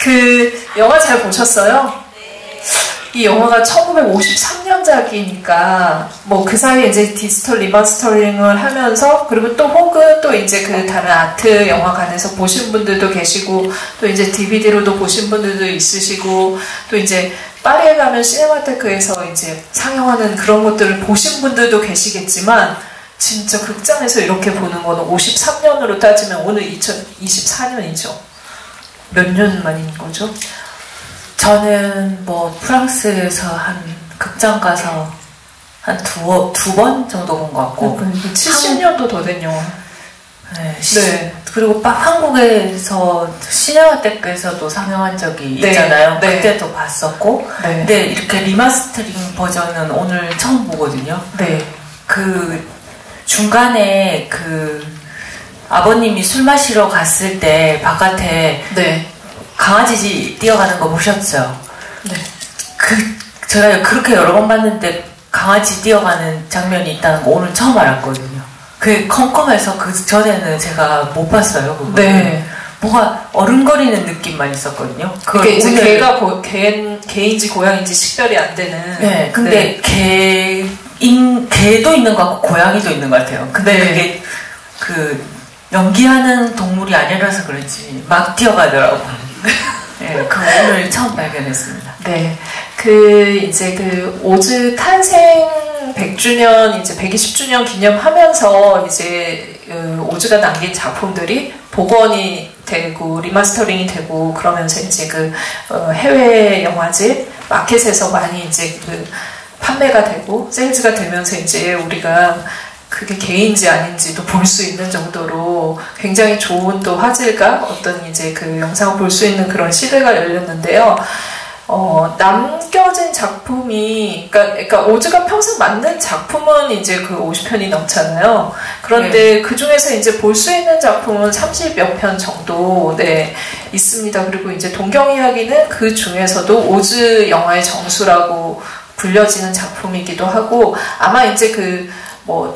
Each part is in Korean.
그 영화 잘 보셨어요? 이 영화가 1953년작이니까 뭐 그 사이에 이제 디지털 리마스터링을 하면서 그리고 또 혹은 또 이제 그 다른 아트 영화관에서 보신 분들도 계시고 또 이제 DVD로도 보신 분들도 있으시고 또 이제 파리에 가면 시네마테크에서 이제 상영하는 그런 것들을 보신 분들도 계시겠지만 진짜 극장에서 이렇게 보는 거는 53년으로 따지면 오늘 2024년이죠. 몇 년 만인 거죠? 저는 뭐 프랑스에서 한 극장 가서 한 두 번 정도 본 것 같고 70년도 더 된 영화. 네. 그리고 한국에서 시네마테크에서도 상영한 적이 네. 있잖아요. 네. 그때도 봤었고 네. 근데 이렇게 리마스터링 버전은 오늘 처음 보거든요. 네. 그 중간에 그 아버님이 술 마시러 갔을 때 바깥에 네. 강아지 뛰어가는 거 보셨죠? 네. 제가 그렇게 여러 번 봤는데 강아지 뛰어가는 장면이 있다는 거 오늘 처음 알았거든요. 그게 컴컴해서 그 전에는 제가 못 봤어요. 그거. 네. 뭐가 어른거리는 느낌만 있었거든요. 그게 이제 개가 개인지 고양인지 식별이 안 되는. 네. 근데 개도 있는 것 같고 고양이도 있는 것 같아요. 근데 그게 연기하는 동물이 아니라서 그런지 막 뛰어가더라고요. 네, 그거 오늘 처음 발견했습니다. 네, 이제 오즈 탄생 100주년, 이제 120주년 기념하면서 이제 오즈가 남긴 작품들이 복원이 되고 리마스터링이 되고 그러면서 이제 해외 영화제 마켓에서 많이 이제 판매가 되고 세일즈가 되면서 이제 우리가 그게 개인지 아닌지도 볼 수 있는 정도로 굉장히 좋은 또 화질과 어떤 이제 영상을 볼 수 있는 그런 시대가 열렸는데요. 남겨진 작품이, 그러니까 오즈가 평생 만든 작품은 이제 50편이 넘잖아요. 그런데 그 중에서 이제 볼 수 있는 작품은 30여 편 정도, 있습니다. 그리고 이제 동경이야기는 그 중에서도 오즈 영화의 정수라고 불려지는 작품이기도 하고, 아마 이제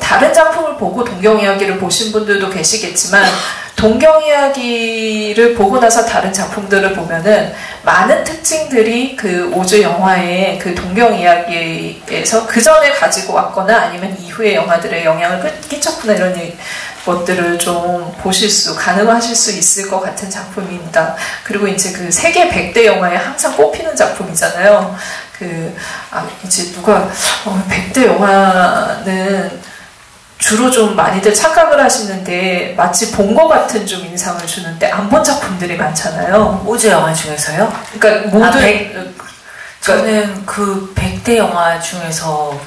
다른 작품을 보고 동경이야기를 보신 분들도 계시겠지만 동경이야기를 보고 나서 다른 작품들을 보면은 많은 특징들이 오즈 영화의 동경이야기에서 그 전에 가지고 왔거나 아니면 이후의 영화들의 영향을 끼쳤구나 이런 것들을 좀 가늠하실 수 있을 것 같은 작품입니다. 그리고 이제 세계 100대 영화에 항상 꼽히는 작품이잖아요. 이제 누가 100대 영화는 주로 좀 많이들 착각을 하시는데 마치 본 것 같은 좀 인상을 주는데 안 본 작품들이 많잖아요. 오즈 영화 중에서요? 그러니까 모든 저는 100대 영화 중에서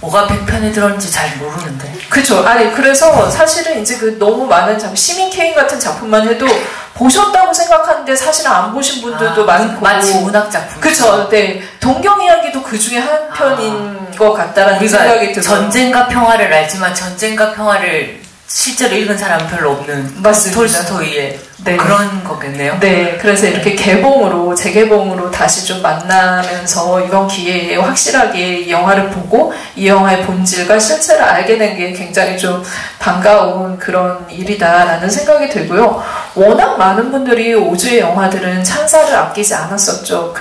뭐가 100편에 들었는지 잘 모르는데. 그쵸. 그래서 사실은 이제 너무 많은 작품, 시민 케인 같은 작품만 해도 보셨다고 생각하는데 사실은 안 보신 분들도 많고. 마치 문학작품. 그쵸. 네. 동경이야기도 그 중에 한 편인 것 같다라는 생각이 들어요. 전쟁과 평화를 알지만 전쟁과 평화를 실제로 읽은 사람은 별로 없는 톨스토이의 그런 거겠네요. 네, 그래서 이렇게 재개봉으로 다시 좀 만나면서 이번 기회에 확실하게 이 영화를 보고 이 영화의 본질과 실체를 알게 된 게 굉장히 좀 반가운 그런 일이다라는 생각이 들고요. 워낙 많은 분들이 오즈의 영화들은 찬사를 아끼지 않았었죠.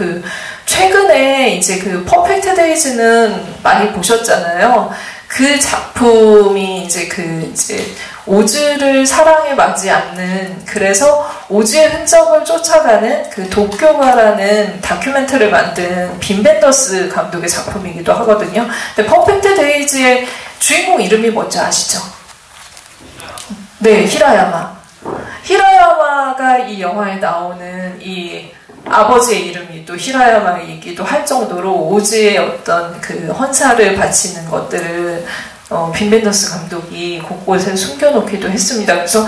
최근에 이제 퍼펙트 데이즈는 많이 보셨잖아요. 그 작품이 이제 오즈를 사랑에 맞지 않는, 그래서 오즈의 흔적을 쫓아가는 도쿄가라는 다큐멘터리를 만든 빈 벤더스 감독의 작품이기도 하거든요. 근데 퍼펙트 데이즈의 주인공 이름이 뭔지 아시죠? 네, 히라야마가 이 영화에 나오는 이 아버지의 이름이 또 히라야마이기도 할 정도로 오즈의 어떤 헌사를 바치는 것들을 빈 벤더스 감독이 곳곳에 숨겨놓기도 했습니다. 그래서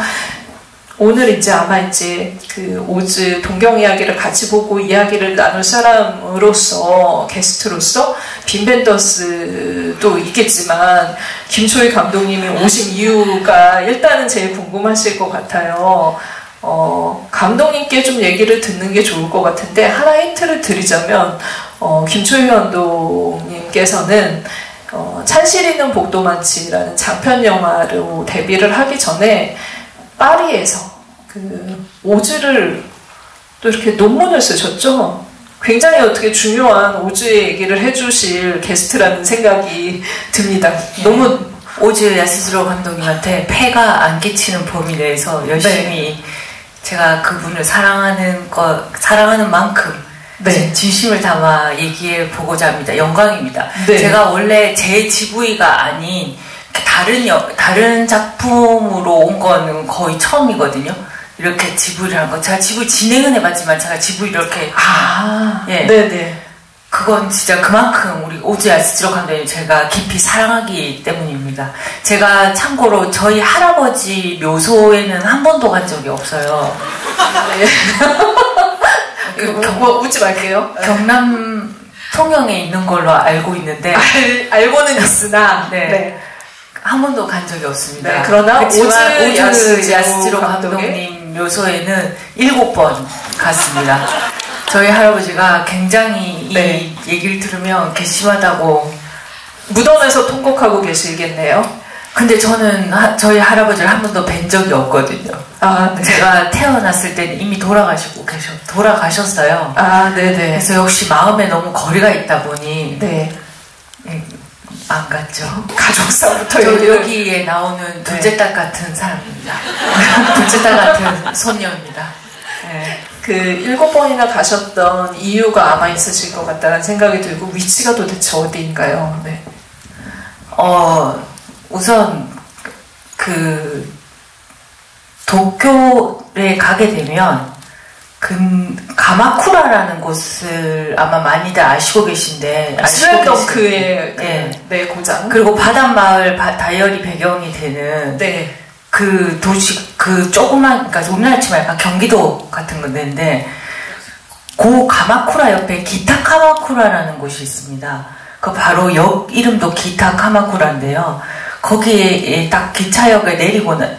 오늘 이제 아마 이제 오즈 동경이야기를 같이 보고 이야기를 나눌 사람으로서 게스트로서 빈 벤더스도 있겠지만 김초희 감독님이 오신 이유가 일단은 제일 궁금하실 것 같아요. 감독님께 좀 얘기를 듣는 게 좋을 것 같은데 하나 힌트를 드리자면 김초희 감독님께서는 찬실이는 복도 많지라는 장편 영화로 데뷔를 하기 전에 파리에서 오즈를 또 이렇게 논문을 쓰셨죠? 굉장히 어떻게 중요한 오즈의 얘기를 해주실 게스트라는 생각이 듭니다. 너무 오즈 야스지로 감독님한테 폐가 안 끼치는 범위 내에서 열심히 제가 그분을 사랑하는 만큼 진심을 담아 얘기해 보고자 합니다. 영광입니다. 제가 원래 제 GV가 아닌 다른 작품으로 온 거는 거의 처음이거든요. 이렇게 GV를 한 거. 제가 GV 진행은 해봤지만 제가 GV 이렇게 네네. 그건 진짜 그만큼 우리 오즈 야스지로 감독님 제가 깊이 사랑하기 때문입니다. 제가 참고로 저희 할아버지 묘소에는 한 번도 간 적이 없어요. 웃지 말게요. 경남 통영에 있는 걸로 알고 있는데 알고는 있으나 한 번도 간 적이 없습니다. 그러나 오즈 야스지로 감독님 묘소에는 7번 갔습니다. 저희 할아버지가 굉장히 이 얘기를 들으면 괘씸하다고 무덤에서 통곡하고 계시겠네요. 근데 저는 저희 할아버지를 한 번도 뵌 적이 없거든요. 제가 태어났을 때는 이미 돌아가셨어요. 그래서 역시 마음에 너무 거리가 있다 보니 안 갔죠. 가족사부터 여기에 나오는 둘째 딸 같은 사람입니다. 둘째 딸 같은 손녀입니다. 그 7번이나 가셨던 이유가 아마 있으실 것 같다는 생각이 들고 위치가 도대체 어디인가요? 우선 그 도쿄에 가게 되면 가마쿠라라는 곳을 아마 많이들 아시고 계신데 슬램덩크의 고장 그리고 바닷마을 다이어리 배경이 되는 그 도시 조그만 그러니까 우리나라 치면 약간 경기도 같은 건데 그 가마쿠라 옆에 기타카마쿠라라는 곳이 있습니다. 그 바로 역 이름도 기타카마쿠라인데요. 거기에 딱 기차역에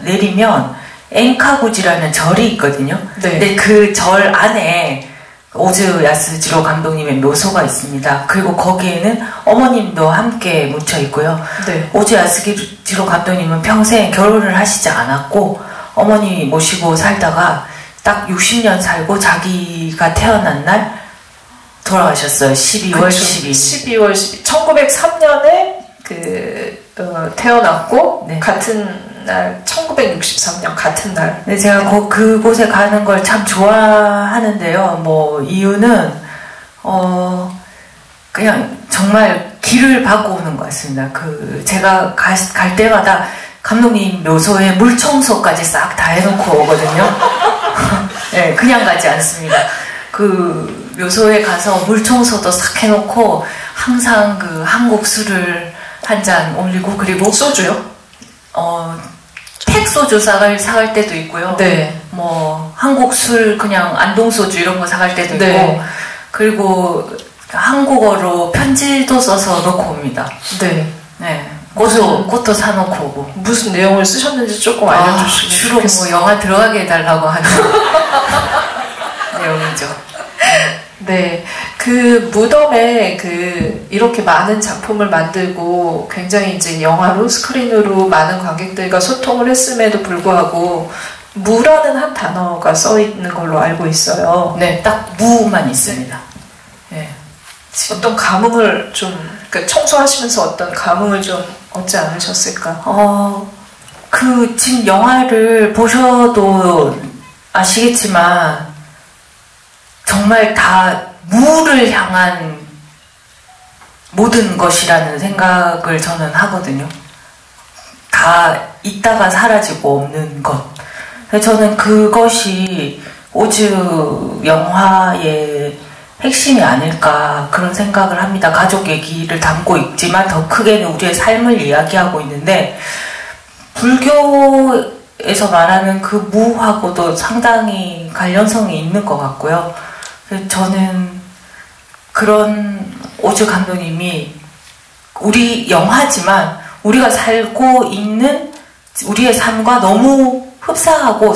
내리면 엔카구지라는 절이 있거든요. 근데 그 절 안에 오즈 야스지로 감독님의 묘소가 있습니다. 그리고 거기에는 어머님도 함께 묻혀 있고요. 오즈 야스지로 감독님은 평생 결혼을 하시지 않았고 어머니 모시고 살다가 딱 60년 살고 자기가 태어난 날 돌아가셨어요. 12월 12일. 1903년에 태어났고 같은 날 1963년 같은 날. 제가 그곳에 가는 걸 참 좋아하는데요. 이유는 그냥 정말 길을 받고 오는 것 같습니다. 제가 갈 때마다 감독님 묘소에 물청소까지 싹 다 해놓고 오거든요. 그냥 가지 않습니다. 그 묘소에 가서 물청소도 싹 해놓고 항상 한국 술을 한 잔 올리고 그리고 소주요? 팩 소주 사갈 때도 있고요. 한국 술 그냥 안동소주 이런 거 사갈 때도 있고 그리고 한국어로 편지도 써서 놓고 옵니다. 꽃도 사놓고 오고. 무슨 내용을 쓰셨는지 조금 알려주시면 주로 좋겠어요. 영화 들어가게 해달라고 하는 내용이죠. 그 무덤에 이렇게 많은 작품을 만들고 굉장히 이제 영화로 스크린으로 많은 관객들과 소통을 했음에도 불구하고 무라는 한 단어가 써 있는 걸로 알고 있어요. 딱 무만 있습니다. 어떤 감흥을 그러니까 청소하시면서 어떤 감흥을 좀 얻지 않으셨을까? 지금 영화를 보셔도 아시겠지만 정말 다 무를 향한 모든 것이라는 생각을 저는 하거든요. 다 있다가 사라지고 없는 것. 저는 그것이 오즈 영화의 핵심이 아닐까 그런 생각을 합니다. 가족 얘기를 담고 있지만 더 크게는 우리의 삶을 이야기하고 있는데 불교에서 말하는 그 무하고도 상당히 관련성이 있는 것 같고요. 저는 그런 오즈 감독님이 우리 영화지만 우리가 살고 있는 우리의 삶과 너무 흡사하고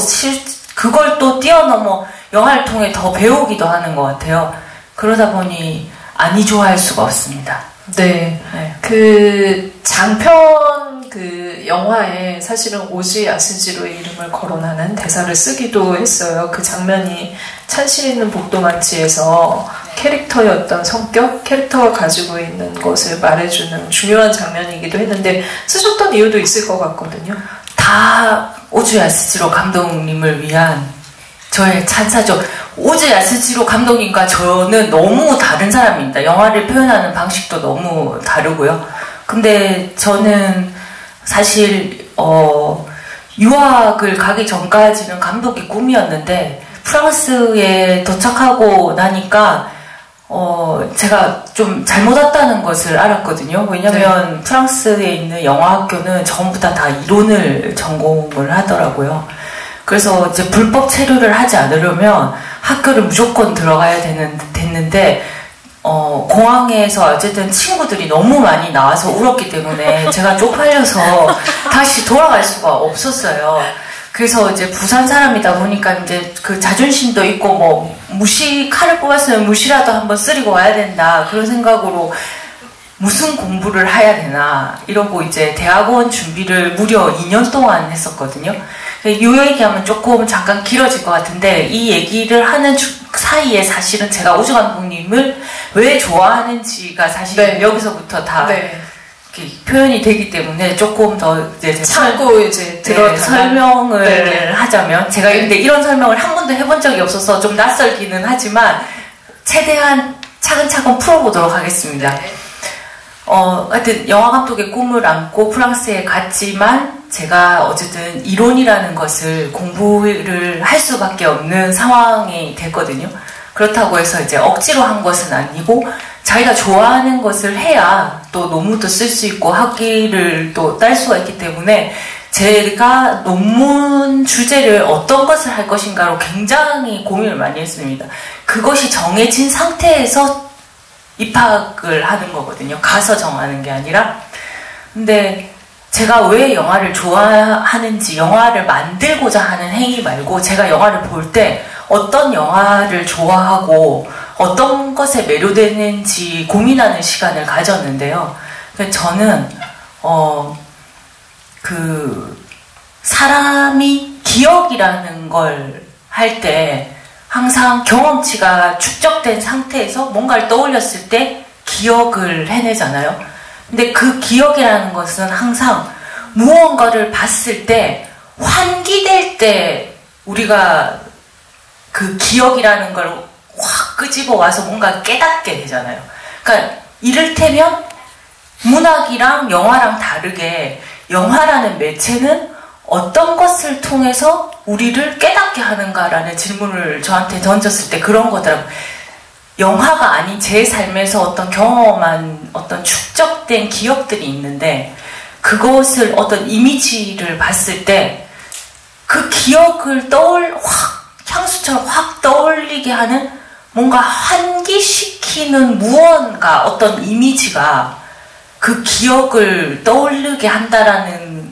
그걸 또 뛰어넘어 영화를 통해 더 배우기도 하는 것 같아요. 그러다 보니 아니 좋아할 수가 없습니다. 그 장편 그 영화에 사실은 오지 야스지로의 이름을 거론하는 대사를 쓰기도 했어요. 그 장면이 찬실 있는 복도만치에서 캐릭터의 어떤 성격, 캐릭터가 가지고 있는 것을 말해주는 중요한 장면이기도 했는데 쓰셨던 이유도 있을 것 같거든요. 다 오즈 야스지로 감독님을 위한 저의 찬사죠. 오즈 야스지로 감독님과 저는 너무 다른 사람입니다. 영화를 표현하는 방식도 너무 다르고요. 근데 저는 사실 유학을 가기 전까지는 감독이 꿈이었는데 프랑스에 도착하고 나니까 제가 좀 잘못 왔다는 것을 알았거든요. 왜냐면 프랑스에 있는 영화학교는 전부 다 이론을 전공을 하더라고요. 그래서 이제 불법 체류를 하지 않으려면 학교를 무조건 들어가야 됐는데 공항에서 어쨌든 친구들이 너무 많이 나와서 울었기 때문에 제가 쪽팔려서 다시 돌아갈 수가 없었어요. 그래서 이제 부산 사람이다 보니까 이제 그 자존심도 있고 뭐 칼을 뽑았으면 무시라도 한번 쓰리고 와야 된다 그런 생각으로 무슨 공부를 해야 되나 이러고 이제 대학원 준비를 무려 2년 동안 했었거든요. 이 얘기하면 조금 잠깐 길어질 것 같은데 이 얘기를 하는 사이에 사실은 제가 오즈 감독님을 왜 좋아하는지가 사실 여기서부터 다 표현이 되기 때문에 조금 더 이제 참고 이제 설명을 하자면 제가 근데 이런 설명을 한 번도 해본 적이 없어서 좀 낯설기는 하지만 최대한 차근차근 풀어보도록 하겠습니다. 하여튼 영화 감독의 꿈을 안고 프랑스에 갔지만 제가 어쨌든 이론이라는 것을 공부를 할 수밖에 없는 상황이 됐거든요. 그렇다고 해서 이제 억지로 한 것은 아니고 자기가 좋아하는 것을 해야 또 논문도 쓸 수 있고 학위를 또 딸 수가 있기 때문에 제가 논문 주제를 어떤 것을 할 것인가로 굉장히 고민을 많이 했습니다. 그것이 정해진 상태에서 입학을 하는 거거든요. 가서 정하는 게 아니라. 근데 제가 왜 영화를 좋아하는지, 영화를 만들고자 하는 행위 말고 제가 영화를 볼 때 어떤 영화를 좋아하고 어떤 것에 매료되는지 고민하는 시간을 가졌는데요. 저는 사람이 기억이라는 걸 할 때 항상 경험치가 축적된 상태에서 뭔가를 떠올렸을 때 기억을 해내잖아요. 근데 그 기억이라는 것은 항상 무언가를 봤을 때 환기될 때 우리가 그 기억이라는 걸 확 끄집어 와서 뭔가 깨닫게 되잖아요. 그러니까 이를테면 문학이랑 영화랑 다르게 영화라는 매체는 어떤 것을 통해서 우리를 깨닫게 하는가라는 질문을 저한테 던졌을 때 그런 거더라고요. 영화가 아닌 제 삶에서 어떤 경험한 어떤 축적된 기억들이 있는데 그것을 어떤 이미지를 봤을 때 그 기억을 향수처럼 확 떠올리게 하는 뭔가 환기시키는 무언가 어떤 이미지가 그 기억을 떠올리게 한다라는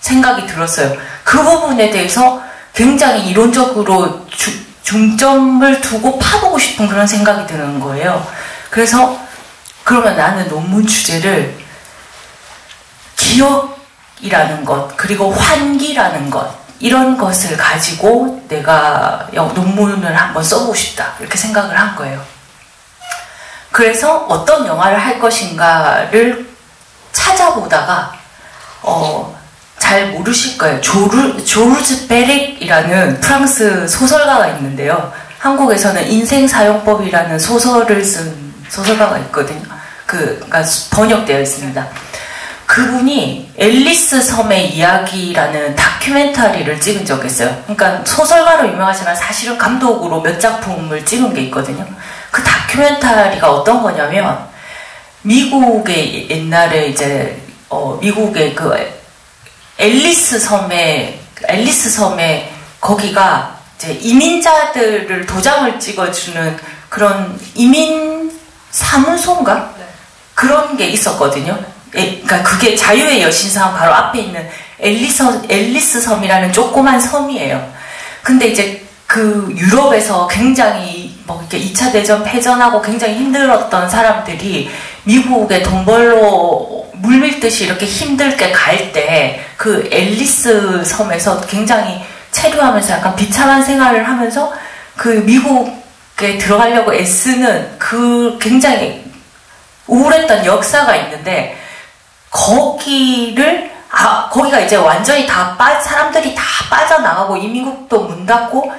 생각이 들었어요. 그 부분에 대해서 굉장히 이론적으로 중점을 두고 파보고 싶은 그런 생각이 드는 거예요. 그래서 그러면 나는 논문 주제를 기억이라는 것 그리고 환기라는 것 이런 것을 가지고 내가 논문을 한번 써보고 싶다 이렇게 생각을 한 거예요. 그래서 어떤 영화를 할 것인가를 찾아보다가 잘 모르실 거예요. 조르즈 베렉이라는 프랑스 소설가가 있는데요. 한국에서는 인생사용법이라는 소설을 쓴 소설가가 있거든요. 그러니까 번역되어 있습니다. 그분이 앨리스 섬의 이야기라는 다큐멘터리를 찍은 적이 있어요. 그러니까 소설가로 유명하지만 사실은 감독으로 몇 작품을 찍은 게 있거든요. 그 다큐멘터리가 어떤 거냐면 미국의 옛날에 이제 미국의 그 앨리스 섬에 거기가 이제 이민자들을 도장을 찍어주는 그런 이민 사무소인가? 그런 게 있었거든요. 그러니까 그게 자유의 여신상 바로 앞에 있는 앨리스 섬이라는 조그만 섬이에요. 근데 이제 그 유럽에서 굉장히 뭐 이렇게 2차 대전 패전하고 굉장히 힘들었던 사람들이 미국에 돈 벌러 물밀듯이 이렇게 힘들게 갈 때 그 앨리스 섬에서 굉장히 체류하면서 약간 비참한 생활을 하면서 그 미국에 들어가려고 애쓰는 그 굉장히 우울했던 역사가 있는데 거기가 이제 완전히 사람들이 다 빠져나가고 이민국도 문 닫고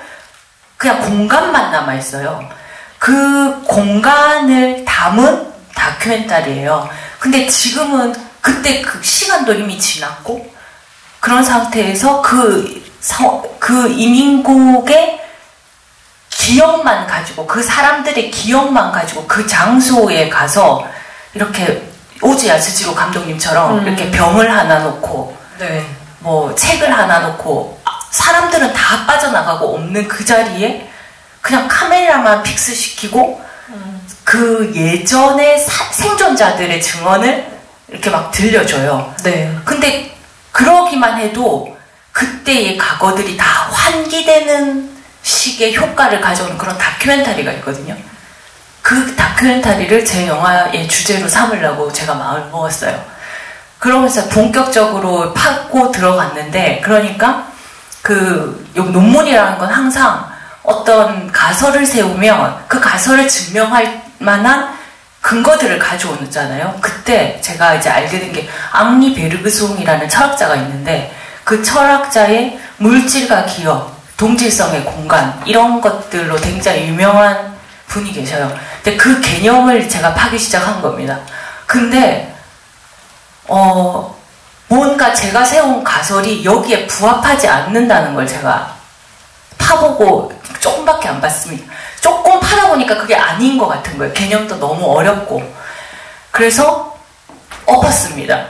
그냥 공간만 남아있어요. 그 공간을 담은 다큐멘터리예요. 근데 지금은 그때 그 시간도 이미 지났고 그런 상태에서 그 이민국의 기억만 가지고 그 사람들의 기억만 가지고 그 장소에 가서 이렇게 오즈 야스지로 감독님처럼 이렇게 병을 하나 놓고 네. 뭐 책을 하나 놓고 사람들은 다 빠져나가고 없는 그 자리에 그냥 카메라만 픽스시키고 그 예전의 생존자들의 증언을 이렇게 막 들려줘요. 네. 근데 그러기만 해도 그때의 과거들이 다 환기되는 식의 효과를 가져오는 그런 다큐멘터리가 있거든요. 그 다큐멘터리를 제 영화의 주제로 삼으려고 제가 마음을 먹었어요. 그러면서 본격적으로 파고 들어갔는데, 그러니까 그 논문이라는 건 항상 어떤 가설을 세우면 그 가설을 증명할 만한 근거들을 가져오잖아요. 그때 제가 이제 알게 된 게 앙리 베르그송이라는 철학자가 있는데 그 철학자의 물질과 기억, 동질성의 공간 이런 것들로 굉장히 유명한 분이 계셔요. 근데 그 개념을 제가 파기 시작한 겁니다. 근데 뭔가 제가 세운 가설이 여기에 부합하지 않는다는 걸 제가 파보고 조금밖에 안 봤습니다. 조금 파다 보니까 그게 아닌 것 같은 거예요. 개념도 너무 어렵고. 그래서 엎었습니다.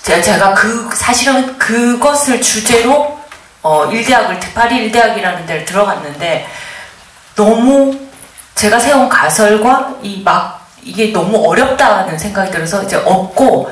제가 사실은 그것을 주제로 파리 일대학이라는 데를 들어갔는데 너무 제가 세운 가설과 이게 너무 어렵다는 생각이 들어서 이제 엎고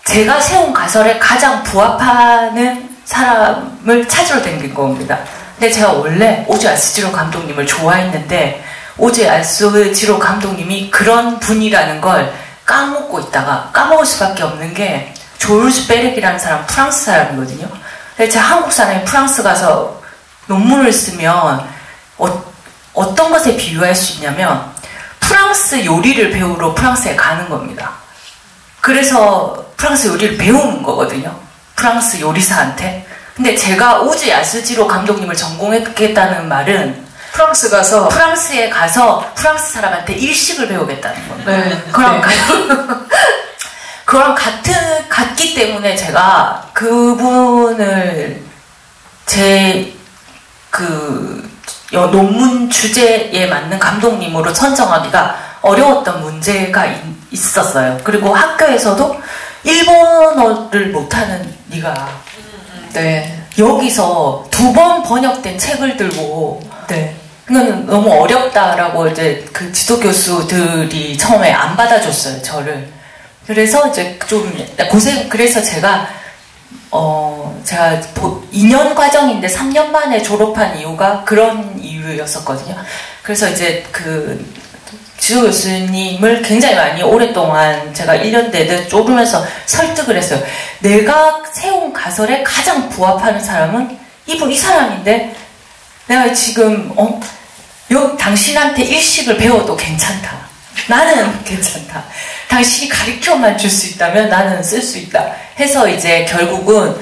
제가 세운 가설에 가장 부합하는 사람을 찾으러 다닌 겁니다. 근데 제가 원래 오즈 야스지로 감독님을 좋아했는데 오즈 야스지로 감독님이 그런 분이라는 걸 까먹을 수밖에 없는 게 조르주 베렉이라는 사람 프랑스 사람이거든요. 근데 제가 한국 사람이 프랑스 가서 논문을 쓰면 어떤 것에 비유할 수 있냐면 프랑스 요리를 배우러 프랑스에 가는 겁니다. 그래서 프랑스 요리를 배우는 거거든요. 프랑스 요리사한테. 근데 제가 오즈 야스지로 감독님을 전공했겠다는 말은 프랑스에 가서 프랑스 사람한테 일식을 배우겠다는 겁니다. 네. 그랑 같기 때문에 제가 그분을 논문 주제에 맞는 감독님으로 선정하기가 어려웠던 문제가 있었어요. 그리고 학교에서도 일본어를 못하는 네가 네. 여기서 2번 번역된 책을 들고 네. 이거는 너무 어렵다라고 이제 그 지도 교수들이 처음에 안 받아줬어요, 저를. 그래서 이제 좀 그래서 제가 2년 과정인데 3년 만에 졸업한 이유가 그런 이유였었거든요. 그래서 이제 그 지도 교수님을 굉장히 많이 오랫동안 제가 1년 내내 쪼르면서 설득을 했어요. 내가 세운 가설에 가장 부합하는 사람은 이 사람인데 내가 지금 당신한테 일식을 배워도 괜찮다. 나는 괜찮다. 당신이 가르쳐만 줄 수 있다면 나는 쓸 수 있다. 해서 이제 결국은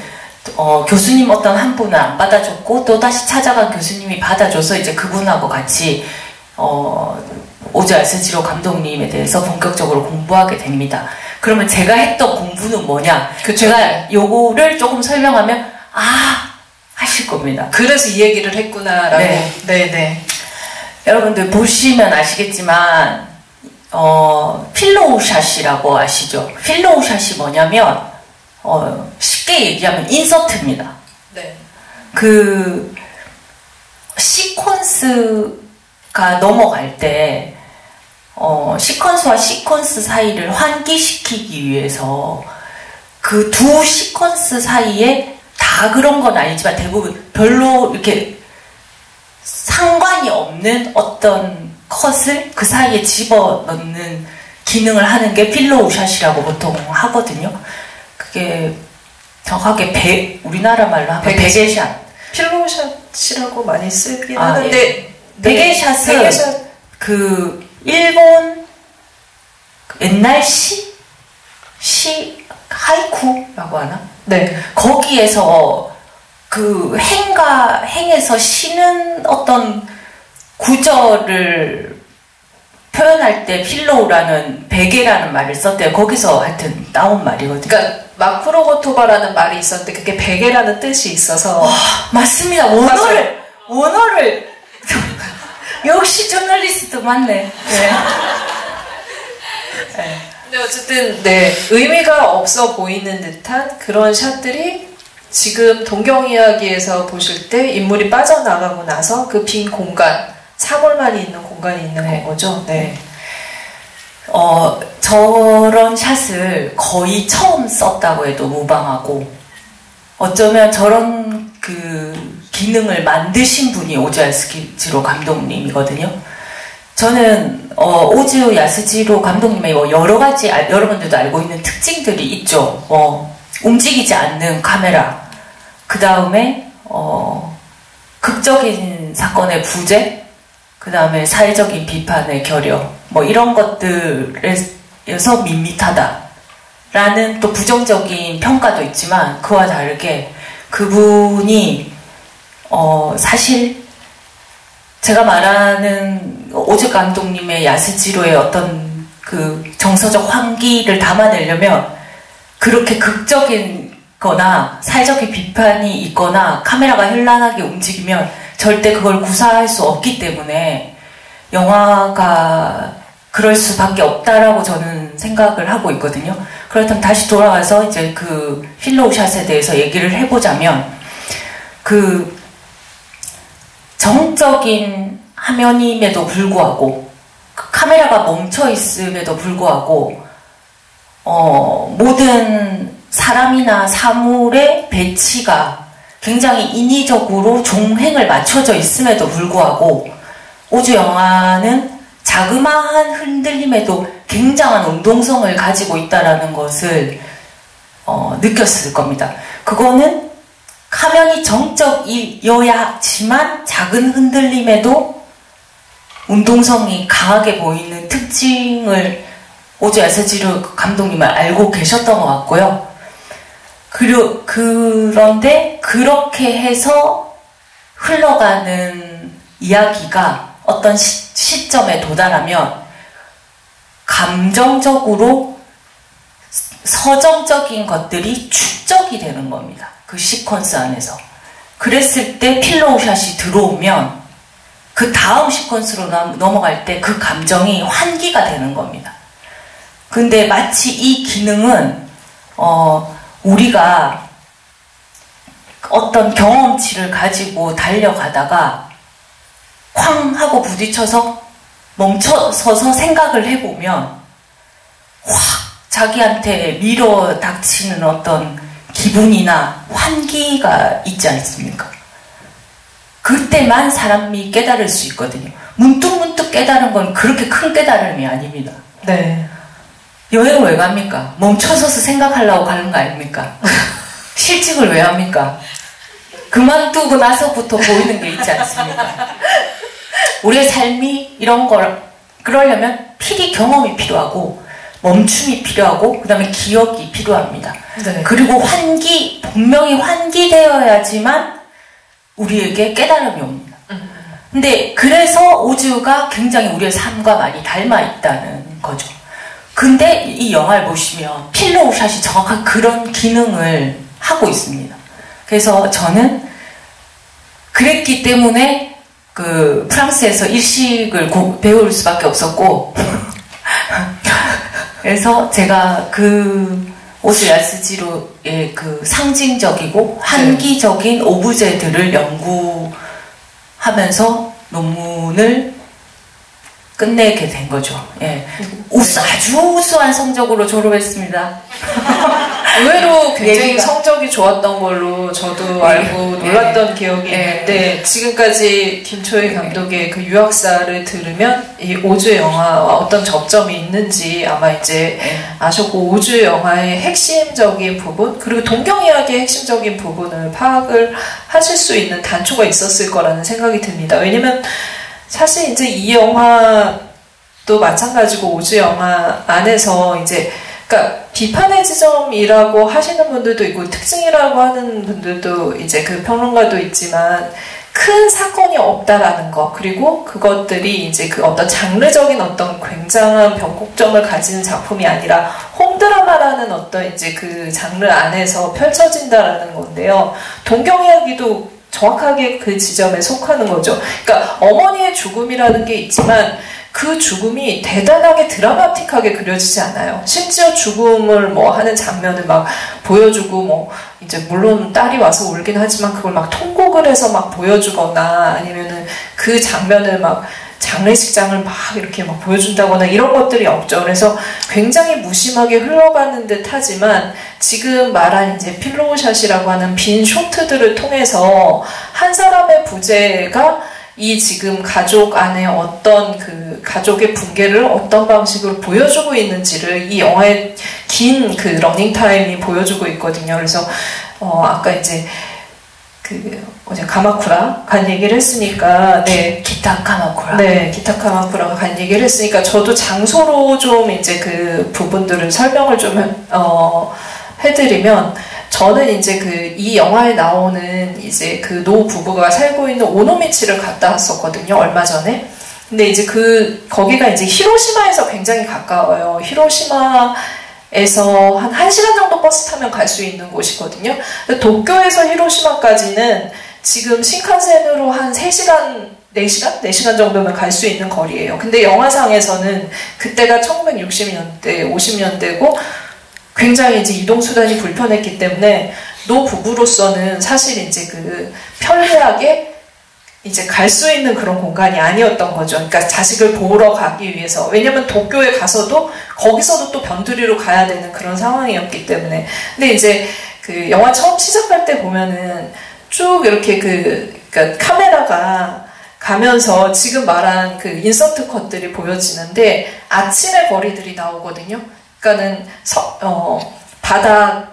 교수님 어떤 한 분은 안 받아줬고 또 다시 찾아간 교수님이 받아줘서 이제 그분하고 같이 오즈 야스지로 감독님에 대해서 본격적으로 공부하게 됩니다. 그러면 제가 했던 공부는 뭐냐? 제가 요거를 조금 설명하면 하실 겁니다. 그래서 이 얘기를 했구나라고. 네. 네네. 여러분들 보시면 아시겠지만 필로우샷이라고 아시죠? 필로우샷이 뭐냐면 쉽게 얘기하면 인서트입니다. 네. 그 시퀀스가 넘어갈 때 시퀀스와 시퀀스 사이를 환기시키기 위해서 그 두 시퀀스 사이에 다 그런 건 아니지만 대부분 별로 이렇게 상관이 없는 어떤 컷을 그 사이에 집어넣는 기능을 하는 게 필로우 샷이라고 보통 하거든요. 그게 정확하게 우리나라 말로 하면 베개샷. 필로우 샷이라고 많이 쓰긴 하는데 베개샷은 그 일본 옛날 시 하이쿠라고 하나? 네. 거기에서 그 행에서 쉬는 어떤 구절을 표현할 때 필로우라는 베개라는 말을 썼대요. 거기서 하여튼 나온 말이거든요. 그러니까 마쿠로고토바라는 말이 있었는데 그게 베개라는 뜻이 있어서 맞습니다. 원어를 역시 저널리스트 맞네. 네. 네. 근데 어쨌든 네 의미가 없어 보이는 듯한 그런 샷들이 지금 동경 이야기에서 보실 때 인물이 빠져나가고 나서 그 빈 공간, 사골만이 있는 공간이 있는 거죠. 네. 저런 샷을 거의 처음 썼다고 해도 무방하고, 어쩌면 저런 그 기능을 만드신 분이 오즈 야스지로 감독님이거든요. 저는 오즈 야스지로 감독님의 여러 가지 여러분들도 알고 있는 특징들이 있죠. 움직이지 않는 카메라, 그 다음에 극적인 사건의 부재, 그 다음에 사회적인 비판의 결여, 이런 것들에서 밋밋하다라는 또 부정적인 평가도 있지만, 그와 다르게 그분이 사실 제가 말하는 오즈 감독님의 야스지로의 어떤 그 정서적 환기를 담아내려면 그렇게 극적인 거나 사회적인 비판이 있거나 카메라가 현란하게 움직이면 절대 그걸 구사할 수 없기 때문에 영화가 그럴 수밖에 없다라고 저는 생각을 하고 있거든요. 그렇다면 다시 돌아와서 이제 그 필로우 샷에 대해서 얘기를 해보자면, 그 정적인 화면임에도 불구하고, 카메라가 멈춰 있음에도 불구하고, 모든 사람이나 사물의 배치가 굉장히 인위적으로 종횡을 맞춰져 있음에도 불구하고, 오즈 영화는 자그마한 흔들림에도 굉장한 운동성을 가지고 있다는 것을 느꼈을 겁니다. 그거는 화면이 정적이어야지만 작은 흔들림에도 운동성이 강하게 보이는 특징을 오즈 야스지로 감독님은 알고 계셨던 것 같고요. 그런데 그렇게 해서 흘러가는 이야기가 어떤 시점에 도달하면 감정적으로 서정적인 것들이 축적이 되는 겁니다. 그 시퀀스 안에서. 그랬을 때 필로우 샷이 들어오면 그 다음 시퀀스로 넘어갈 때 그 감정이 환기가 되는 겁니다. 근데 마치 이 기능은 우리가 어떤 경험치를 가지고 달려가다가 쾅 하고 부딪혀서 멈춰서서 생각을 해보면 확 자기한테 밀어 닥치는 어떤 기분이나 환기가 있지 않습니까? 그때만 사람이 깨달을 수 있거든요. 문득문득 깨달은 건 그렇게 큰 깨달음이 아닙니다. 네. 여행을 왜 갑니까? 멈춰서서 생각하려고 가는 거 아닙니까? 실직을 왜 합니까? 그만두고 나서부터 보이는 게 있지 않습니까? 우리의 삶이 이런 걸 그러려면 경험이 필요하고 멈춤이 필요하고 그 다음에 기억이 필요합니다. 네. 그리고 분명히 환기되어야지만 우리에게 깨달음이 옵니다. 근데 그래서 오즈가 굉장히 우리의 삶과 많이 닮아 있다는 거죠. 근데 이 영화를 보시면 필로우 샷이 정확한 그런 기능을 하고 있습니다. 그래서 저는 그랬기 때문에 그 프랑스에서 일식을 배울 수밖에 없었고 그래서 제가 그 오즈 야스지로의 그 상징적이고 한기적인 오브제들을 연구하면서 논문을 끝내게 된 거죠. 예. 아주 우수한 성적으로 졸업했습니다. 의외로 굉장히 성적이 좋았던 걸로 저도 알고 놀랐던 기억이 있는데 지금까지 김초희 감독의 그 유학사를 들으면 이 오즈 영화와 어떤 접점이 있는지 아마 이제 아셨고 오즈 영화의 핵심적인 부분 그리고 동경 이야기의 핵심적인 부분을 파악을 하실 수 있는 단초가 있었을 거라는 생각이 듭니다. 왜냐면 사실 이제 이 영화도 마찬가지고 오즈 영화 안에서 이제 그러니까 비판의 지점이라고 하시는 분들도 있고 특징이라고 하는 분들도 이제 그 평론가도 있지만 큰 사건이 없다라는 거 그리고 그것들이 이제 그 어떤 장르적인 어떤 굉장한 변곡점을 가지는 작품이 아니라 홈드라마라는 어떤 이제 그 장르 안에서 펼쳐진다라는 건데요. 동경 이야기도 정확하게 그 지점에 속하는 거죠. 그러니까 어머니의 죽음이라는 게 있지만 그 죽음이 대단하게 드라마틱하게 그려지지 않아요. 심지어 죽음을 뭐 하는 장면을 막 보여주고 뭐 이제 물론 딸이 와서 울긴 하지만 그걸 막 통곡을 해서 막 보여주거나 아니면은 그 장면을 막 장례식장을 막 이렇게 막 보여준다거나 이런 것들이 없죠. 그래서 굉장히 무심하게 흘러가는 듯 하지만 지금 말한 이제 필로우샷이라고 하는 빈 쇼트들을 통해서 한 사람의 부재가 이 지금 가족 안에 어떤 그 가족의 붕괴를 어떤 방식으로 보여주고 있는지를 이 영화의 긴 그 러닝타임이 보여주고 있거든요. 그래서 아까 이제 어제 가마쿠라 간 얘기를 했으니까 기타 가마쿠라 기타 가마쿠라가 간 얘기를 했으니까 저도 장소로 좀 이제 그 부분들을 설명을 좀 해드리면 저는 이제 이 영화에 나오는 이제 그 노 부부가 살고 있는 오노미치를 갔다 왔었거든요, 얼마 전에. 근데 이제 거기가 이제 히로시마에서 굉장히 가까워요. 히로시마에서 한 1시간 정도 버스 타면 갈 수 있는 곳이거든요. 도쿄에서 히로시마까지는 지금 신칸센으로 한 3시간, 4시간? 4시간 정도면 갈 수 있는 거리예요. 근데 영화상에서는 그때가 1960년대, 50년대고 굉장히 이제 이동수단이 불편했기 때문에 노 부부로서는 사실 이제 편리하게 이제 갈 수 있는 그런 공간이 아니었던 거죠. 그러니까 자식을 보러 가기 위해서. 왜냐면 도쿄에 가서도 거기서도 또 변두리로 가야 되는 그런 상황이었기 때문에. 근데 이제 영화 처음 시작할 때 보면은 쭉 이렇게 그러니까 카메라가 가면서 지금 말한 인서트 컷들이 보여지는데 아침의 거리들이 나오거든요. 그러니까는 바다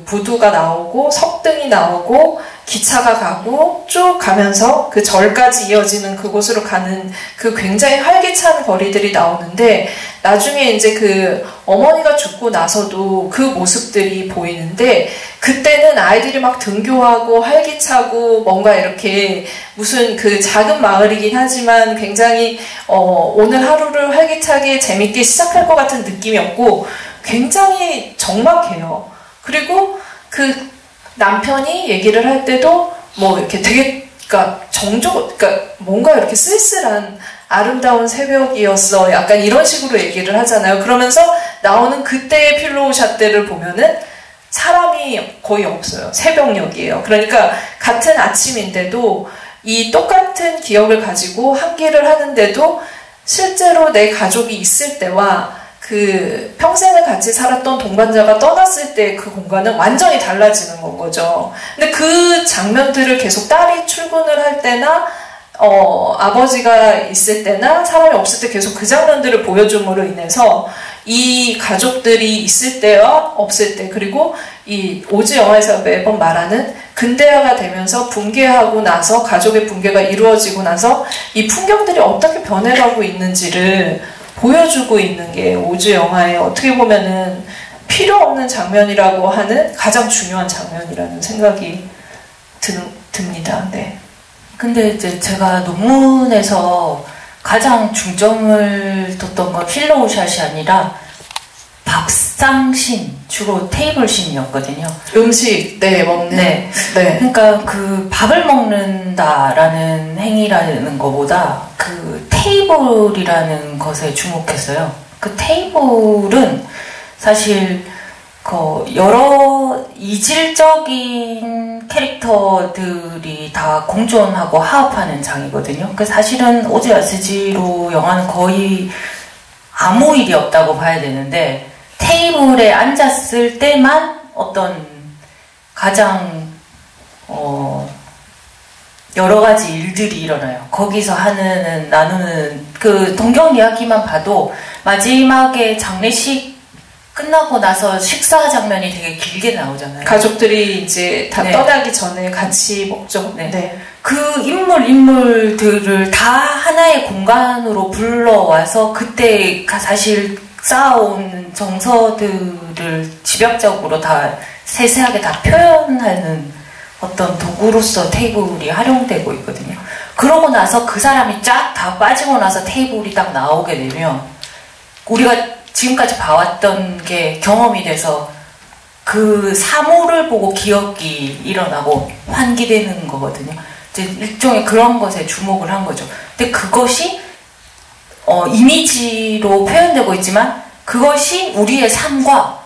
부두가 나오고 석등이 나오고 기차가 가고 쭉 가면서 그 절까지 이어지는 그곳으로 가는 굉장히 활기찬 거리들이 나오는데 나중에 이제 어머니가 죽고 나서도 그 모습들이 보이는데 그때는 아이들이 막 등교하고 활기차고 뭔가 이렇게 무슨 작은 마을이긴 하지만 굉장히 오늘 하루를 활기차게 재밌게 시작할 것 같은 느낌이 없고 굉장히 적막해요. 그리고 남편이 얘기를 할 때도 뭐 이렇게 되게 그러니까 뭔가 이렇게 쓸쓸한 아름다운 새벽이었어 약간 이런 식으로 얘기를 하잖아요. 그러면서 나오는 그때의 필로우샷들을 보면은 사람이 거의 없어요. 새벽녘이에요. 그러니까 같은 아침인데도 이 똑같은 기억을 가지고 한기를 하는데도 실제로 내 가족이 있을 때와 평생을 같이 살았던 동반자가 떠났을 때 그 공간은 완전히 달라지는 건 거죠. 근데 그 장면들을 계속 딸이 출근을 할 때나 아버지가 있을 때나 사람이 없을 때 계속 그 장면들을 보여줌으로 인해서 이 가족들이 있을 때와 없을 때 그리고 이 오즈 영화에서 매번 말하는 근대화가 되면서 붕괴하고 나서 가족의 붕괴가 이루어지고 나서 이 풍경들이 어떻게 변해가고 있는지를 보여주고 있는 게 오즈 영화의 어떻게 보면은 필요 없는 장면이라고 하는 가장 중요한 장면이라는 생각이 듭니다. 네. 근데 이제 제가 논문에서 가장 중점을 뒀던 건 필로우샷이 아니라 밥상신, 주로 테이블신이었거든요. 음식, 먹는. 네. 그러니까 밥을 먹는다라는 행위라는 것보다 테이블이라는 것에 주목했어요. 테이블은 사실 여러 이질적인 캐릭터들이 다 공존하고 화합하는 장이거든요. 사실은 오즈 야스지로 영화는 거의 아무 일이 없다고 봐야 되는데 테이블에 앉았을 때만 어떤 가장 여러 가지 일들이 일어나요. 거기서 나누는 그 동경 이야기만 봐도 마지막에 장례식 끝나고 나서 식사 장면이 되게 길게 나오잖아요. 가족들이 이제 다 떠나기 전에 같이 먹죠. 네. 그 인물들을 다 하나의 공간으로 불러와서 그때 사실 쌓아온 정서들을 집약적으로 다 세세하게 다 표현하는 어떤 도구로서 테이블이 활용되고 있거든요. 그러고 나서 그 사람이 쫙 다 빠지고 나서 테이블이 딱 나오게 되면 우리가 지금까지 봐왔던 게 경험이 돼서 그 사물을 보고 기억이 일어나고 환기되는 거거든요. 이제 일종의 그런 것에 주목을 한 거죠. 근데 그것이 이미지로 표현되고 있지만 그것이 우리의 삶과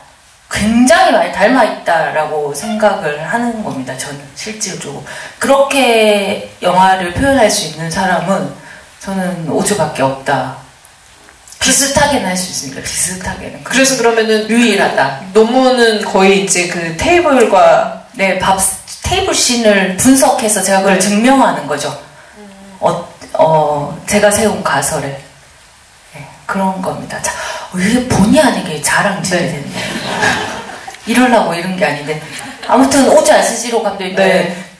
굉장히 많이 닮아 있다라고 생각을 하는 겁니다. 저는 실질적으로 그렇게 영화를 표현할 수 있는 사람은 저는 오즈밖에 없다. 비슷하게는 할 수 있습니다. 비슷하게는. 그래서 그러면은 유일하다. 논문은 거의 이제 그 테이블과 테이블 씬을 분석해서 제가 그걸 증명하는 거죠. 제가 세운 가설에 그런 겁니다. 자, 이게 본의 아니게 자랑질이 됐네. 이러려고 이런 게 아닌데 아무튼 오즈 아스지로 감독님.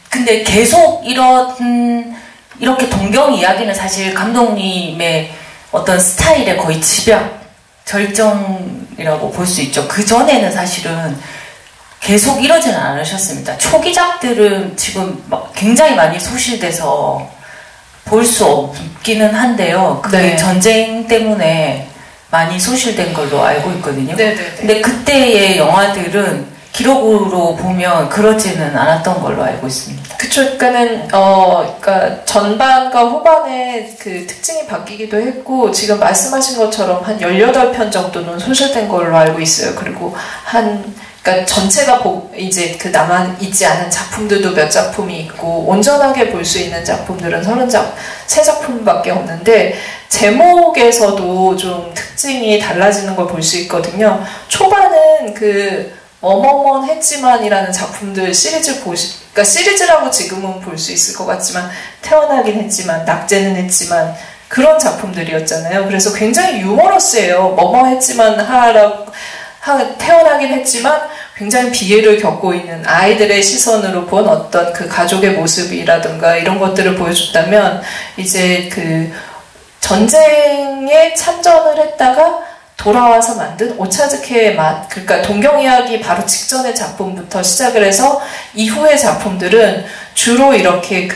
근데 계속 이렇게 동경 이야기는 사실 감독님의 어떤 스타일의 거의 집약, 절정이라고 볼 수 있죠. 그 전에는 사실은 계속 이러지는 않으셨습니다. 초기작들은 지금 굉장히 많이 소실돼서 볼 수 없기는 한데요. 그게 전쟁 때문에 많이 소실된 걸로 알고 있거든요. 근데 그때의 영화들은 기록으로 보면 그러지는 않았던 걸로 알고 있습니다. 그쵸. 그러니까는 그러니까 전반과 후반에 그 특징이 바뀌기도 했고 지금 말씀하신 것처럼 한 18편 정도는 소실된 걸로 알고 있어요. 그리고 그러니까 전체가 이제 그 남아 있지 않은 작품들도 몇 작품이 있고 온전하게 볼 수 있는 작품들은 3작품밖에 없는데 제목에서도 좀 특징이 달라지는 걸 볼 수 있거든요. 초반은 뭐뭐뭐 했지만이라는 작품들 그러니까 시리즈라고 지금은 볼 수 있을 것 같지만 태어나긴 했지만 낙제는 했지만 그런 작품들이었잖아요. 그래서 굉장히 유머러스해요. 뭐뭐 했지만 태어나긴 했지만 굉장히 비애를 겪고 있는 아이들의 시선으로 본 어떤 그 가족의 모습이라든가 이런 것들을 보여줬다면 이제 그 전쟁에 참전을 했다가 돌아와서 만든 오차즈케의 맛, 그러니까 동경이야기 바로 직전의 작품부터 시작을 해서 이후의 작품들은 주로 이렇게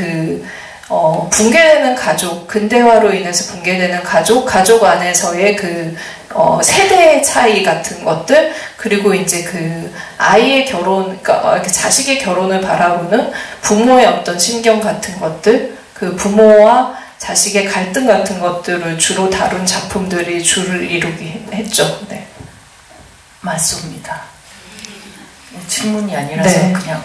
붕괴되는 가족, 근대화로 인해서 붕괴되는 가족 안에서의 세대의 차이 같은 것들, 그리고 이제 아이의 결혼, 그러니까 이렇게 자식의 결혼을 바라보는 부모의 어떤 심경 같은 것들, 그 부모와 자식의 갈등 같은 것들을 주로 다룬 작품들이 주를 이루게 했죠. 네. 맞습니다. 질문이 아니라서 그냥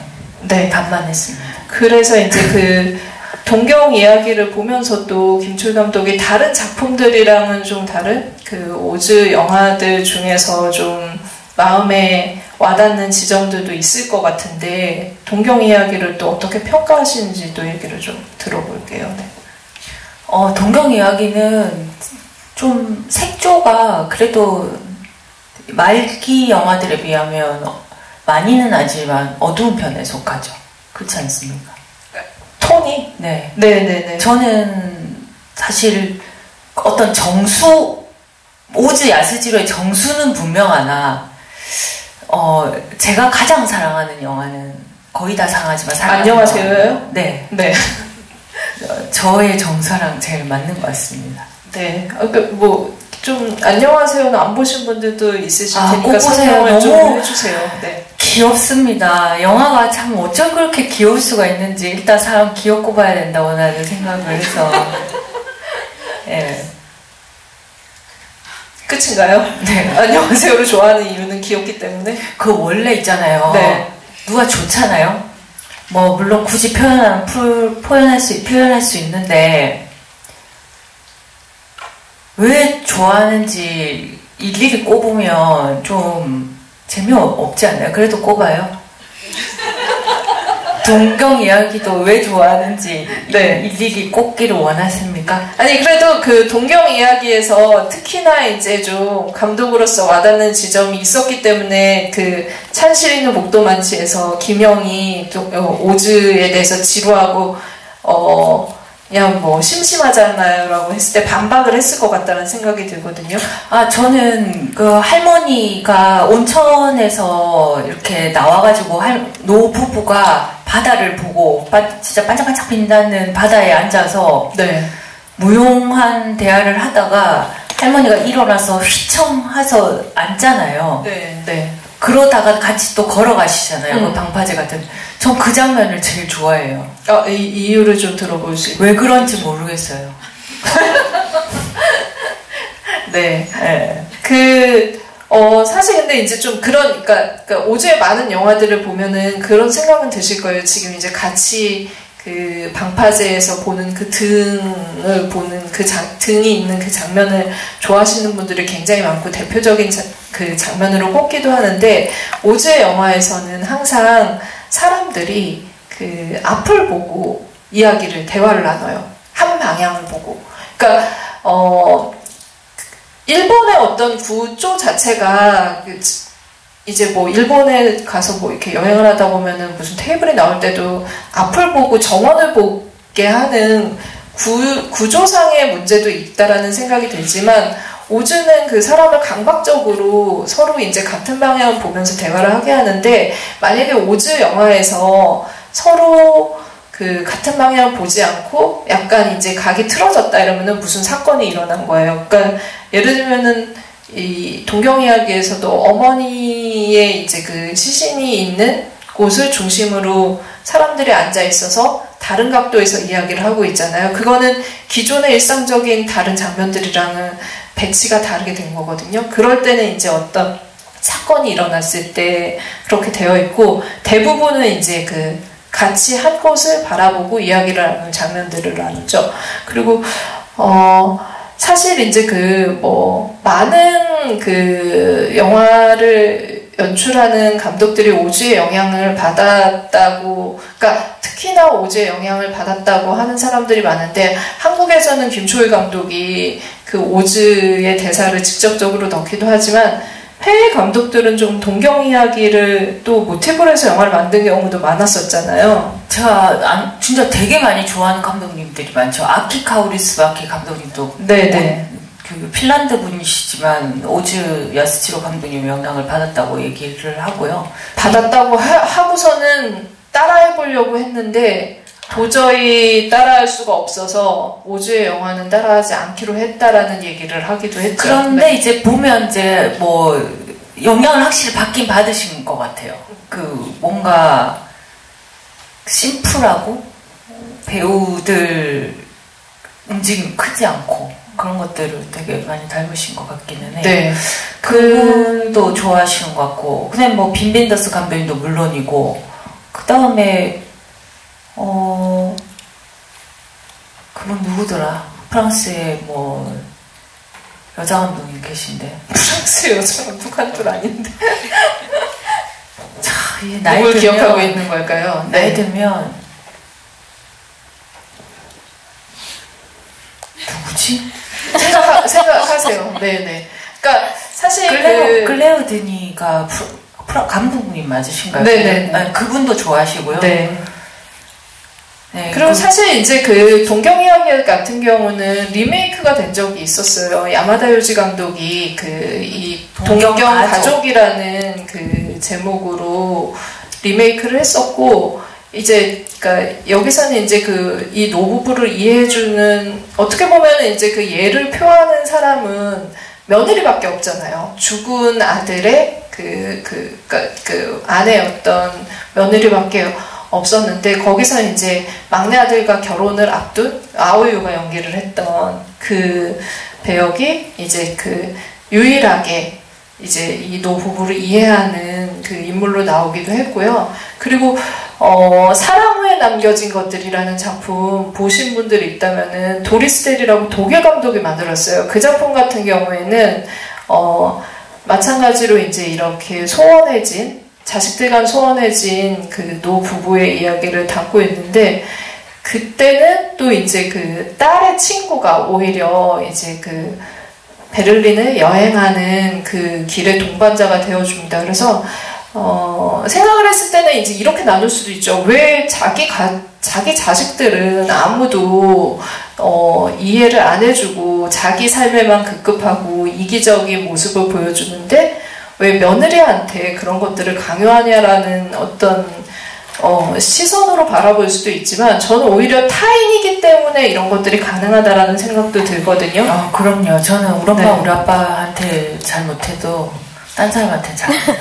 답만 했습니다. 그래서 이제 동경 이야기를 보면서도 김철 감독이 다른 작품들이랑은 좀 다른 오즈 영화들 중에서 좀 마음에 와닿는 지점들도 있을 것 같은데 동경 이야기를 또 어떻게 평가하시는지도 얘기를 좀 들어볼게요. 네. 동경 이야기는 좀 색조가 그래도 말기 영화들에 비하면 많이는 아니지만 어두운 편에 속하죠. 그렇지 않습니까? 톤이? 네. 네네네. 저는 사실 어떤 오즈 야스지로의 정수는 분명하나, 제가 가장 사랑하는 영화는 거의 다 상하지만 안녕하세요요? 네. 네. 저의 정서랑 제일 맞는 것 같습니다. 네. 좀 안녕하세요는 안 보신 분들도 있으실 테니까 설명을 좀 해주세요. 네. 귀엽습니다. 영화가 참 어쩜 그렇게 귀여울 수가 있는지 일단 사람 귀엽고 봐야 된다고 나는 생각을 해서 네. 끝인가요? 네. 안녕하세요를 좋아하는 이유는 귀엽기 때문에? 원래 있잖아요. 네. 누가 좋잖아요. 물론 굳이 표현할 수 있는데 왜 좋아하는지 일일이 꼽으면 좀 재미없지 않나요? 그래도 꼽아요. 동경 이야기도 왜 좋아하는지 네. 일일이 꼽기를 원하십니까? 아니 그래도 그 동경 이야기에서 특히나 이제 좀 감독으로서 와닿는 지점이 있었기 때문에 그 찬실 있는 목도만치에서 김영이 오즈에 대해서 지루하고 그냥 뭐 심심하잖아요 라고 했을 때 반박을 했을 것 같다는 생각이 들거든요. 아 저는 그 할머니가 온천에서 이렇게 나와가지고 노부부가 바다를 보고 진짜 반짝반짝 빛나는 바다에 앉아서 네. 무용한 대화를 하다가 할머니가 일어나서 휘청해서 앉잖아요. 네. 네. 그러다가 같이 또 걸어가시잖아요. 그 방파제 같은. 전 그 장면을 제일 좋아해요. 이유를 좀 들어볼 수 있어요. 왜 그런지 모르겠어요. 네. 네. 사실 근데 이제 좀 그러니까 오즈의 많은 영화들을 보면은 그런 생각은 드실 거예요. 지금 이제 같이 그 방파제에서 보는 그 등을 보는 그 등이 있는 그 장면을 좋아하시는 분들이 굉장히 많고 대표적인 그 장면으로 꼽기도 하는데 오즈의 영화에서는 항상 사람들이 그 앞을 보고 대화를 나눠요. 한 방향을 보고. 그러니까 일본의 어떤 구조 자체가 이제 뭐 일본에 가서 뭐 이렇게 여행을 하다 보면은 무슨 테이블이 나올 때도 앞을 보고 정원을 보게 하는 구조상의 문제도 있다라는 생각이 들지만 오즈는 그 사람을 강박적으로 서로 이제 같은 방향을 보면서 대화를 하게 하는데 만약에 오즈 영화에서 서로 그 같은 방향을 보지 않고 약간 이제 각이 틀어졌다 이러면은 무슨 사건이 일어난 거예요. 그러니까 예를 들면은 이 동경 이야기에서도 어머니의 이제 그 시신이 있는 곳을 중심으로 사람들이 앉아 있어서 다른 각도에서 이야기를 하고 있잖아요. 그거는 기존의 일상적인 다른 장면들이랑은 배치가 다르게 된 거거든요. 그럴 때는 이제 어떤 사건이 일어났을 때 그렇게 되어 있고 대부분은 이제 그 같이 한 곳을 바라보고 이야기를 하는 장면들을 나누죠. 그리고 사실 이제 많은 그 영화를 연출하는 감독들이 오즈의 영향을 받았다고, 그러니까 특히나 오즈의 영향을 받았다고 하는 사람들이 많은데 한국에서는 김초희 감독이 그 오즈의 대사를 직접적으로 넣기도 하지만 해외 감독들은 좀 동경 이야기를 또 모티브로 해서 영화를 만든 경우도 많았었잖아요. 제가 진짜 되게 많이 좋아하는 감독님들이 많죠. 아키 카우리스바키 감독님도 네네. 그 핀란드 분이시지만 오즈 야스치로 감독님 영향을 받았다고 얘기를 하고요. 받았다고 하고서는 따라해보려고 했는데 도저히 따라할 수가 없어서 오즈의 영화는 따라하지 않기로 했다라는 얘기를 하기도 했죠. 그런데 네. 이제 보면 이제 뭐 영향을 확실히 받긴 받으신 것 같아요. 그 뭔가 심플하고 배우들 움직임 크지 않고 그런 것들을 되게 많이 닮으신 것 같기는 해요. 네. 그분도 좋아하시는 것 같고 그냥 뭐 빈 벤더스 감독님도 물론이고 그 다음에 그분 누구더라? 프랑스에 뭐 여자 감독님 계신데 프랑스 여자 감독 한 줄 아닌데 자, 이제 나이 누굴 들면 기억하고 있는 걸까요? 나이 들면 누구지? 생각하세요. 네네. 그러니까 사실 클레어 드니가 감독님 맞으신가요? 네네. 아니, 그분도 좋아하시고요. 네. 네, 그리고 사실 이제 그 동경 이야기 같은 경우는 리메이크가 된 적이 있었어요. 야마다 요지 감독이 이 동경 가족이라는 그 제목으로 리메이크를 했었고 이제 그러니까 여기서는 이제 이 노부부를 이해해주는 어떻게 보면은 이제 그 예를 표하는 사람은 며느리밖에 없잖아요. 죽은 아들의 그 아내였던 며느리밖에 없었는데 거기서 이제 막내 아들과 결혼을 앞둔 아오유가 연기를 했던 그 배역이 이제 그 유일하게 이제 이 노부부를 이해하는 그 인물로 나오기도 했고요. 그리고 사랑 후에 남겨진 것들이라는 작품 보신 분들이 있다면은 도리스 델이라고 독일 감독이 만들었어요. 그 작품 같은 경우에는 마찬가지로 이제 이렇게 소원해진, 자식들 간 소원해진 그 노 부부의 이야기를 담고 있는데, 그때는 또 이제 그 딸의 친구가 오히려 이제 그 베를린을 여행하는 그 길의 동반자가 되어줍니다. 그래서 생각을 했을 때는 이제 이렇게 나눌 수도 있죠. 왜 자기 자식들은 아무도 이해를 안 해주고 자기 삶에만 급급하고 이기적인 모습을 보여주는데 왜 며느리한테 그런 것들을 강요하냐라는 어떤 시선으로 바라볼 수도 있지만 저는 오히려 타인이기 때문에 이런 것들이 가능하다라는 생각도 들거든요. 그럼요. 저는 우리 엄마, 네. 우리 아빠한테 잘못해도 딴 사람한테 잘못해요.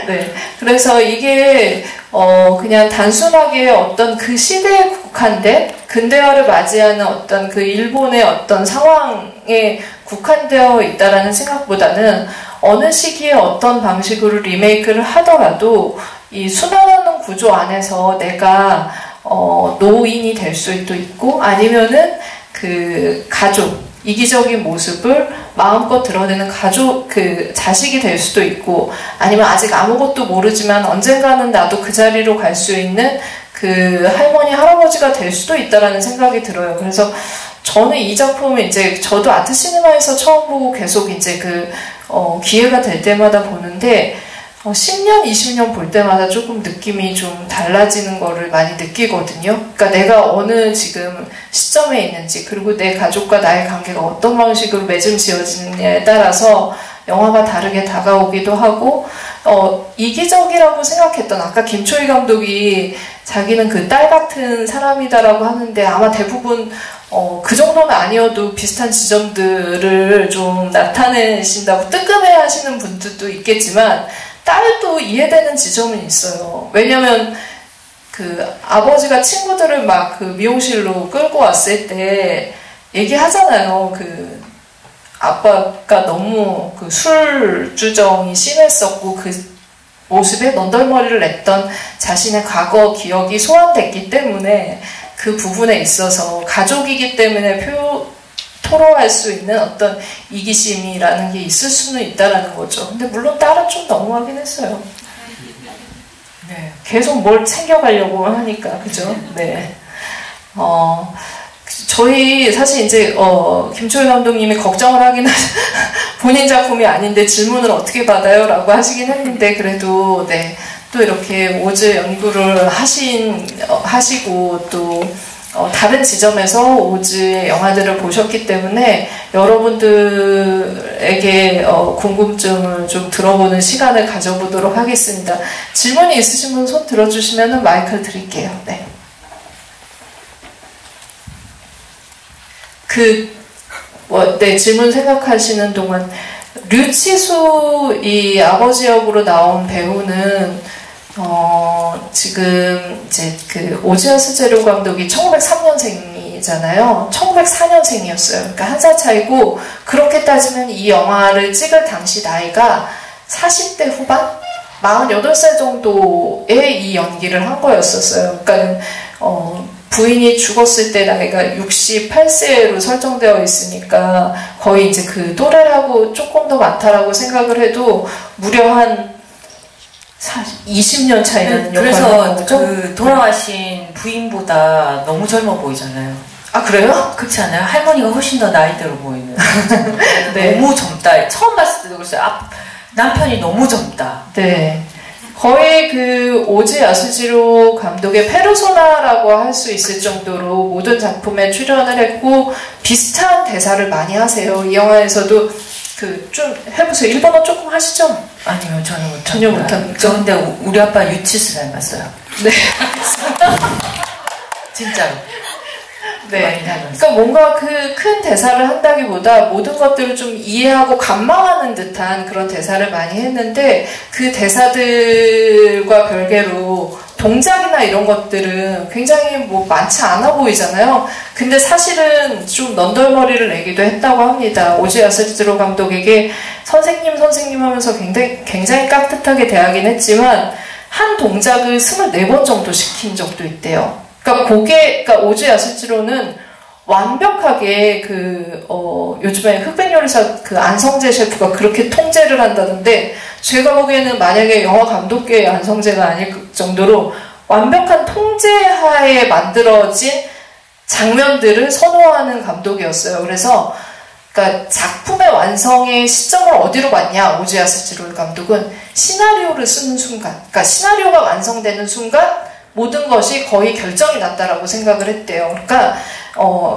네. 그래서 이게 그냥 단순하게 어떤 그 시대에 국한된 근대화를 맞이하는 어떤 그 일본의 어떤 상황에 국한되어 있다라는 생각보다는 어느 시기에 어떤 방식으로 리메이크를 하더라도 이 순환하는 구조 안에서 내가 노인이 될 수도 있고 아니면은 그 가족 이기적인 모습을 마음껏 드러내는 가족, 그 자식이 될 수도 있고 아니면 아직 아무것도 모르지만 언젠가는 나도 그 자리로 갈 수 있는 그 할머니, 할아버지가 될 수도 있다라는 생각이 들어요. 그래서 저는 이 작품을 이제 저도 아트 시네마에서 처음 보고 계속 이제 기회가 될 때마다 보는데 10년, 20년 볼 때마다 조금 느낌이 좀 달라지는 거를 많이 느끼거든요. 그러니까 내가 어느 지금 시점에 있는지 그리고 내 가족과 나의 관계가 어떤 방식으로 맺음 지어지느냐에 따라서 영화가 다르게 다가오기도 하고 이기적이라고 생각했던 아까 김초희 감독이 자기는 그 딸 같은 사람이다라고 하는데 아마 대부분 그 정도는 아니어도 비슷한 지점들을 좀 나타내신다고 뜨끔해 하시는 분들도 있겠지만 딸도 이해되는 지점은 있어요. 왜냐면 그 아버지가 친구들을 막 그 미용실로 끌고 왔을 때 얘기하잖아요. 그 아빠가 너무 그 술주정이 심했었고 그 모습에 넌덜머리를 냈던 자신의 과거 기억이 소환됐기 때문에 그 부분에 있어서 가족이기 때문에 토로할 수 있는 어떤 이기심이라는 게 있을 수는 있다라는 거죠. 근데 물론 딸은 좀 너무하긴 했어요. 네, 계속 뭘 챙겨가려고 하니까 그죠? 네. 저희 사실 이제 김초희 감독님이 걱정을 하긴 본인 작품이 아닌데 질문을 어떻게 받아요? 라고 하시긴 했는데 그래도 네, 또 이렇게 오즈 연구를 하시고 또 다른 지점에서 오즈의 영화들을 보셨기 때문에 여러분들에게 궁금증을 좀 들어보는 시간을 가져보도록 하겠습니다. 질문이 있으신 분 손 들어주시면 마이크를 드릴게요. 네. 네, 질문 생각하시는 동안 류치수 이 아버지 역으로 나온 배우는 지금 이제 그 오즈야 스제로 감독이 1903년생이잖아요. 1904년생이었어요. 그러니까 한 살 차이고 그렇게 따지면 이 영화를 찍을 당시 나이가 40대 후반? 48살 정도의 이 연기를 한 거였었어요. 그러니까 부인이 죽었을 때 나이가 68세로 설정되어 있으니까 거의 이제 그 또래라고 조금 더 많다라고 생각을 해도 무려 한 20년 차이 나는 그래서 그 돌아가신 부인보다 너무 젊어 보이잖아요. 아 그래요? 그렇지 않아요? 할머니가 훨씬 더 나이 들어 보이는. 네. 너무 젊다. 처음 봤을 때도 그랬어요. 남편이 너무 젊다. 네. 거의 그 오즈 야스지로 감독의 페르소나라고 할 수 있을 정도로 모든 작품에 출연을 했고 비슷한 대사를 많이 하세요. 이 영화에서도 그 좀 해보세요. 일본어 조금 하시죠? 아니요, 저는 못합니다. 전혀 못합니다. 저 근데 우리 아빠 유치스 닮았어요. 네. 진짜로. 네. 그러니까 뭔가 그 큰 대사를 한다기보다 모든 것들을 좀 이해하고 감망하는 듯한 그런 대사를 많이 했는데 그 대사들과 별개로 동작이나 이런 것들은 굉장히 뭐 많지 않아 보이잖아요. 근데 사실은 좀 넌덜머리를 내기도 했다고 합니다. 오즈 야스지로 감독에게 선생님 하면서 굉장히 깍듯하게 대하긴 했지만 한 동작을 24번 정도 시킨 적도 있대요. 그러니까 오즈 야스지로는 완벽하게 요즘에 흑백요리사 안성재 셰프가 그렇게 통제를 한다던데, 제가 보기에는 만약에 영화 감독계의 안성재가 아닐 정도로 완벽한 통제하에 만들어진 장면들을 선호하는 감독이었어요. 그래서 그러니까 작품의 완성의 시점을 어디로 봤냐, 오지아스 지롤 감독은 시나리오를 쓰는 순간, 그러니까 시나리오가 완성되는 순간 모든 것이 거의 결정이 났다라고 생각을 했대요. 그러니까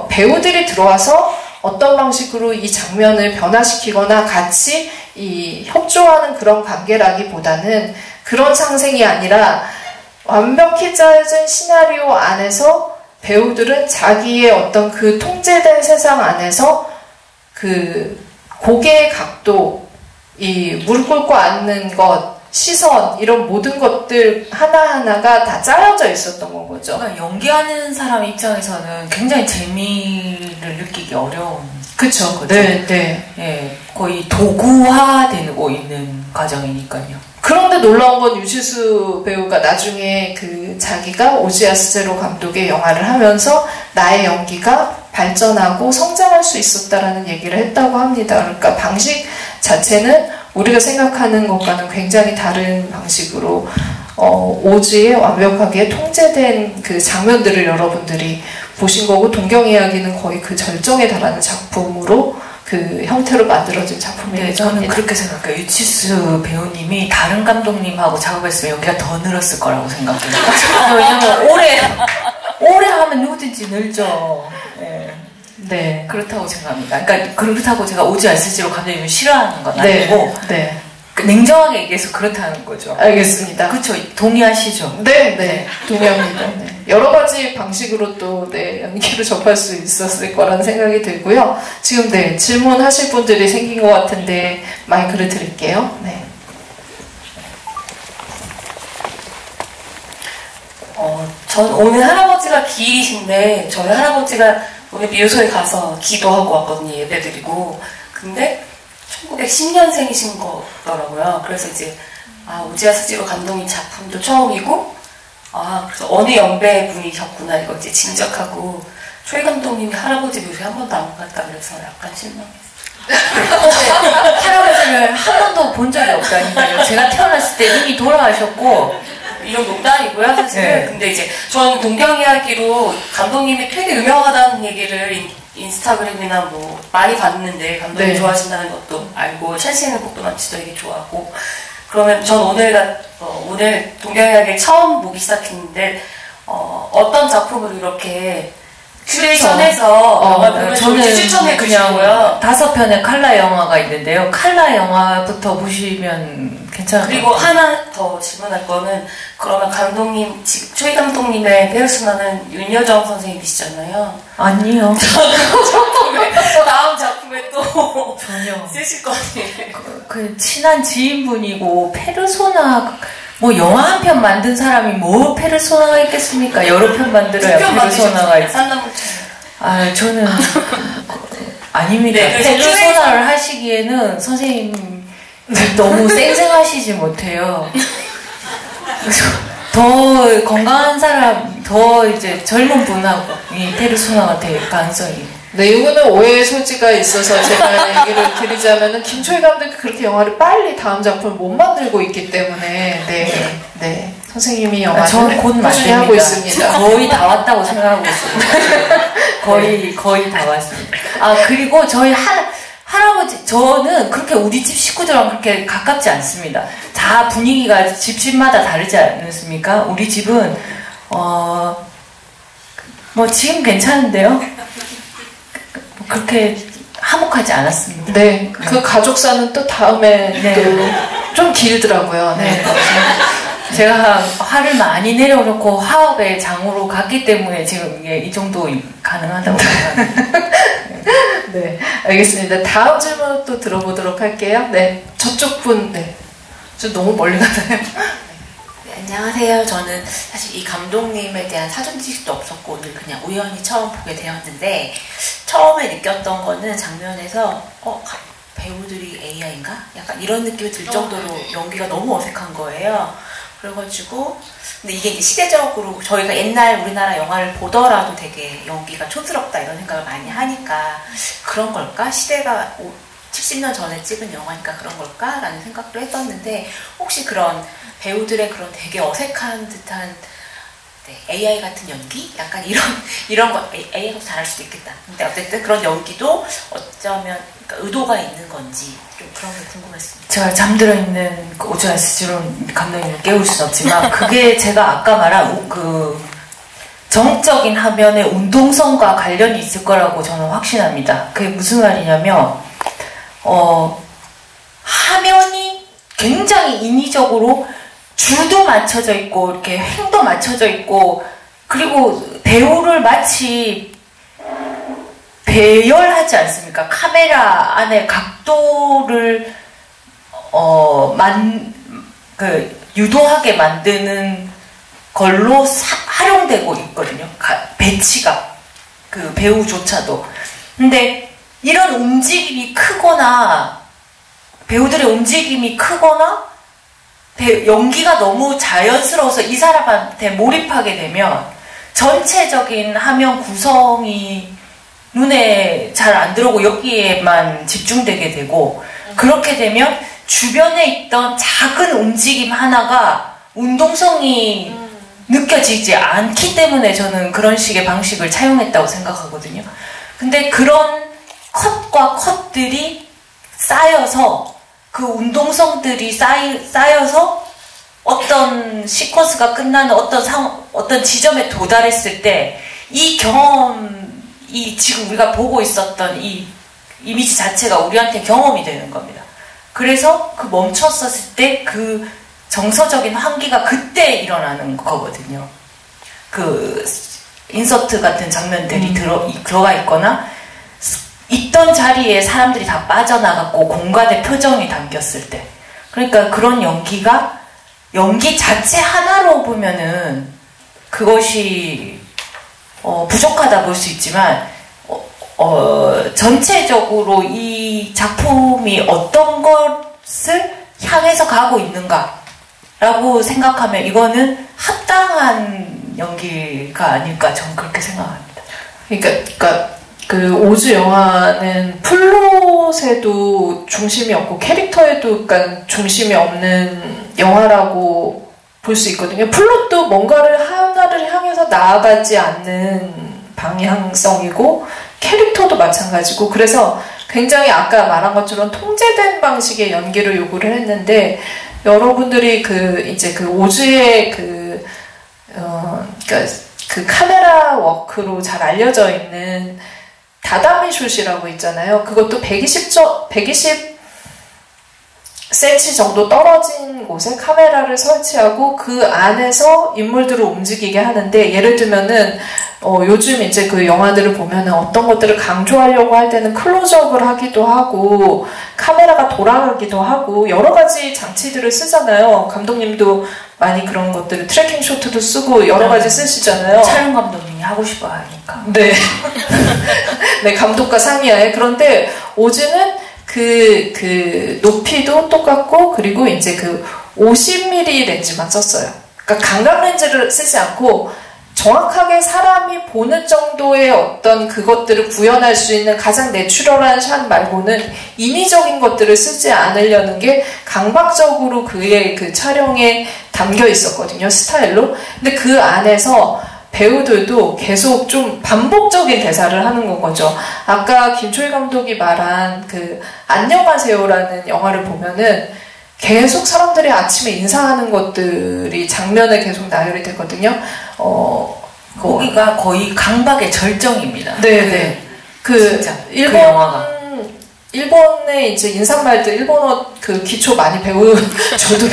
배우들이 들어와서 어떤 방식으로 이 장면을 변화시키거나 같이 협조하는 그런 관계라기보다는 그런 상생이 아니라 완벽히 짜여진 시나리오 안에서 배우들은 자기의 어떤 그 통제된 세상 안에서 고개의 각도, 무릎 꿇고 앉는 것, 시선, 이런 모든 것들 하나하나가 다 짜여져 있었던 거죠. 그러니까 연기하는 사람 입장에서는 굉장히 재미를 느끼기 어려운. 그쵸. 네, 네. 예, 거의 도구화되고 있는 과정이니까요. 그런데 놀라운 건 유지수 배우가 나중에 자기가 오지아스 제로 감독의 영화를 하면서 나의 연기가 발전하고 성장할 수 있었다라는 얘기를 했다고 합니다. 그러니까 방식 자체는 우리가 생각하는 것과는 굉장히 다른 방식으로 오즈의 완벽하게 통제된 그 장면들을 여러분들이 보신 거고, 동경이야기는 거의 그 절정에 달하는 작품으로 그 형태로 만들어진 작품이에요. 네, 저는 그렇게 생각해요. 유치수 배우님이 다른 감독님하고 작업했으면 연기가 더 늘었을 거라고 생각해요. 왜냐면 오래 하면 누구든지 늘죠. 네. 네, 그렇다고 생각합니다. 그러니까 그렇다고 제가 오지아스지로 감독님을 싫어하는 건 아니고, 네. 냉정하게 얘기해서 그렇다는 거죠. 알겠습니다. 그렇죠. 동의하시죠? 네, 네, 동의합니다. 네. 여러 가지 방식으로 또 연기를 접할 수 있었을 거라는 생각이 들고요. 지금 질문하실 분들이 생긴 것 같은데 마이크를 드릴게요. 네. 전 오늘 할아버지가 기일이신데, 저희 할아버지가 오늘 미우소에 가서 기도하고 왔거든요. 예배드리고. 근데 1910년생이신 거더라고요. 그래서 이제 오지아스 지로 감독님 작품도 처음이고, 그래서 어느 연배 분이셨구나, 이거 이제 짐작하고, 초이 감독님이 할아버지 묘소에 한 번도 안 갔다 그래서 약간 실망했어요. 할아버지를 한 번도 본 적이 없다니까요. 제가 태어났을 때 이미 돌아가셨고, 이런 농담이고요, 사실은. 네. 근데 이제 전 동경이야기로 감독님이 되게 유명하다는 얘기를 인스타그램이나 뭐 많이 봤는데, 감독님 좋아하신다는 것도 알고, 찰스있는 곡도 많지도 되게 좋아하고. 그러면 전 오늘 동경이야기를 처음 보기 시작했는데, 어떤 작품을 이렇게 큐레이션해서 영화를 저는 추천해 그냥 주시고요. 5편의 칼라 영화가 있는데요. 칼라 영화부터 보시면 괜찮을 것 그리고 같아요. 하나 더 질문할 거는, 그러면 감독님, 초이 감독님의 페르소나는 윤여정 선생님이시잖아요. 아니요. 다음 작품에 또 전혀 쓰실 거 아니에요? 그 친한 지인분이고, 페르소나 뭐 영화 한 편 만든 사람이 뭐 페르소나가 있겠습니까? 여러 편 만들어야 페르소나가 있지. 저는 아닙니다. 네, 페르소나를 하시기에는 선생님 너무 쌩쌩하시지 못해요. 더 건강한 사람, 더 이제 젊은 분하고 이 페르소나가 될 가능성이. 네, 이거는 오해의 소지가 있어서 제가 얘기를 드리자면은 김초희 감독이 그렇게 영화를 빨리 다음 작품을 못 만들고 있기 때문에 네, 선생님이 영화를 꾸준히 하고 있습니다. 거의 다 왔다고 생각하고 있습니다. 거의 다 왔습니다. 그리고 저희 할아버지, 저는 그렇게 우리 집 식구들랑 그렇게 가깝지 않습니다. 다 분위기가 집마다 다르지 않습니까? 우리 집은 뭐 지금 괜찮은데요? 그렇게 화목하지 않았습니다. 네, 그 가족사는 또 다음에 또 좀 길더라고요. 네. 제가 화를 많이 내려놓고 화합의 장으로 갔기 때문에 지금 이게 이 정도 가능하다고 생각합니다. 네, 알겠습니다. 다음 질문 또 들어보도록 할게요. 네, 저쪽 분, 저 너무 멀리 가나요? 안녕하세요. 저는 사실 이 감독님에 대한 사전 지식도 없었고 오늘 그냥 우연히 처음 보게 되었는데, 처음에 느꼈던 거는 장면에서 배우들이 AI인가? 약간 이런 느낌이 들 정도로 연기가 너무 어색한 거예요. 그래가지고 근데 이게 이제 시대적으로 저희가 옛날 우리나라 영화를 보더라도 되게 연기가 촌스럽다 이런 생각을 많이 하니까 그런 걸까? 시대가 70년 전에 찍은 영화니까 그런 걸까? 라는 생각도 했었는데 혹시 그런 배우들의 그런 되게 어색한 듯한 AI 같은 연기? 약간 이런 거 AI가 잘할 수도 있겠다. 근데 어쨌든 그런 연기도 어쩌면 그러니까 의도가 있는 건지 좀 그런 게 궁금했습니다. 제가 잠들어 있는 오즈와 스즈론 감독님을 깨울 수는 없지만 그게 제가 아까 말한 그 정적인 화면의 운동성과 관련이 있을 거라고 저는 확신합니다. 그게 무슨 말이냐면 화면이 굉장히 인위적으로 줄도 맞춰져 있고 이렇게 횡도 맞춰져 있고 그리고 배우를 마치 배열하지 않습니까? 카메라 안에 각도를 유도하게 만드는 걸로 활용되고 있거든요. 배치가 그 배우조차도. 근데 이런 움직임이 크거나 배우들의 움직임이 크거나 연기가 너무 자연스러워서 이 사람한테 몰입하게 되면 전체적인 화면 구성이 눈에 잘 안 들어오고 여기에만 집중되게 되고 그렇게 되면 주변에 있던 작은 움직임 하나가 운동성이 느껴지지 않기 때문에 저는 그런 식의 방식을 차용했다고 생각하거든요. 근데 그런 컷과 컷들이 쌓여서 그 운동성들이 쌓여서 어떤 시퀀스가 끝나는 어떤 지점에 도달했을 때 이 경험이 지금 우리가 보고 있었던 이 이미지 자체가 우리한테 경험이 되는 겁니다. 그래서 그 멈췄었을 때 그 정서적인 환기가 그때 일어나는 거거든요. 그 인서트 같은 장면들이 들어가 있거나 있던 자리에 사람들이 다 빠져나갔고 공간의 표정이 담겼을 때 그러니까 그런 연기 자체 하나로 보면은 그것이 부족하다 볼 수 있지만 전체적으로 이 작품이 어떤 것을 향해서 가고 있는가라고 생각하면 이거는 합당한 연기가 아닐까 저는 그렇게 생각합니다. 그러니까 그 오즈 영화는 플롯에도 중심이 없고 캐릭터에도 약간 중심이 없는 영화라고 볼 수 있거든요. 플롯도 뭔가를 하나를 향해서 나아가지 않는 방향성이고 캐릭터도 마찬가지고 그래서 굉장히 아까 말한 것처럼 통제된 방식의 연기를 요구를 했는데 여러분들이 이제 그 오즈의 그러니까 그 카메라 워크로 잘 알려져 있는 다다미 숏이라고 있잖아요. 그것도 120cm 정도 떨어진 곳에 카메라를 설치하고 그 안에서 인물들을 움직이게 하는데 예를 들면은 요즘 이제 그 영화들을 보면은 어떤 것들을 강조하려고 할 때는 클로즈업을 하기도 하고 카메라가 돌아가기도 하고 여러 가지 장치들을 쓰잖아요. 감독님도 많이 그런 것들을 트래킹 쇼트도 쓰고 여러 가지 쓰시잖아요. 촬영 감독님이 하고 싶어 하니까. 네. 네, 감독과 상의하에. 그런데 오즈는 그 높이도 똑같고 그리고 이제 그 50mm 렌즈만 썼어요. 그러니까 강각 렌즈를 쓰지 않고 정확하게 사람이 보는 정도의 어떤 그것들을 구현할 수 있는 가장 내추럴한 샷 말고는 인위적인 것들을 쓰지 않으려는 게 강박적으로 그의 그 촬영에 담겨 있었거든요. 스타일로. 근데 그 안에서 배우들도 계속 좀 반복적인 대사를 하는 거죠. 아까 김초희 감독이 말한 그 안녕하세요라는 영화를 보면은 계속 사람들이 아침에 인사하는 것들이 장면에 계속 나열이 되거든요. 거기가 거의 강박의 절정입니다. 네네. 진짜 그 영화가. 일본의 이제 인사말들, 일본어 그 기초 많이 저도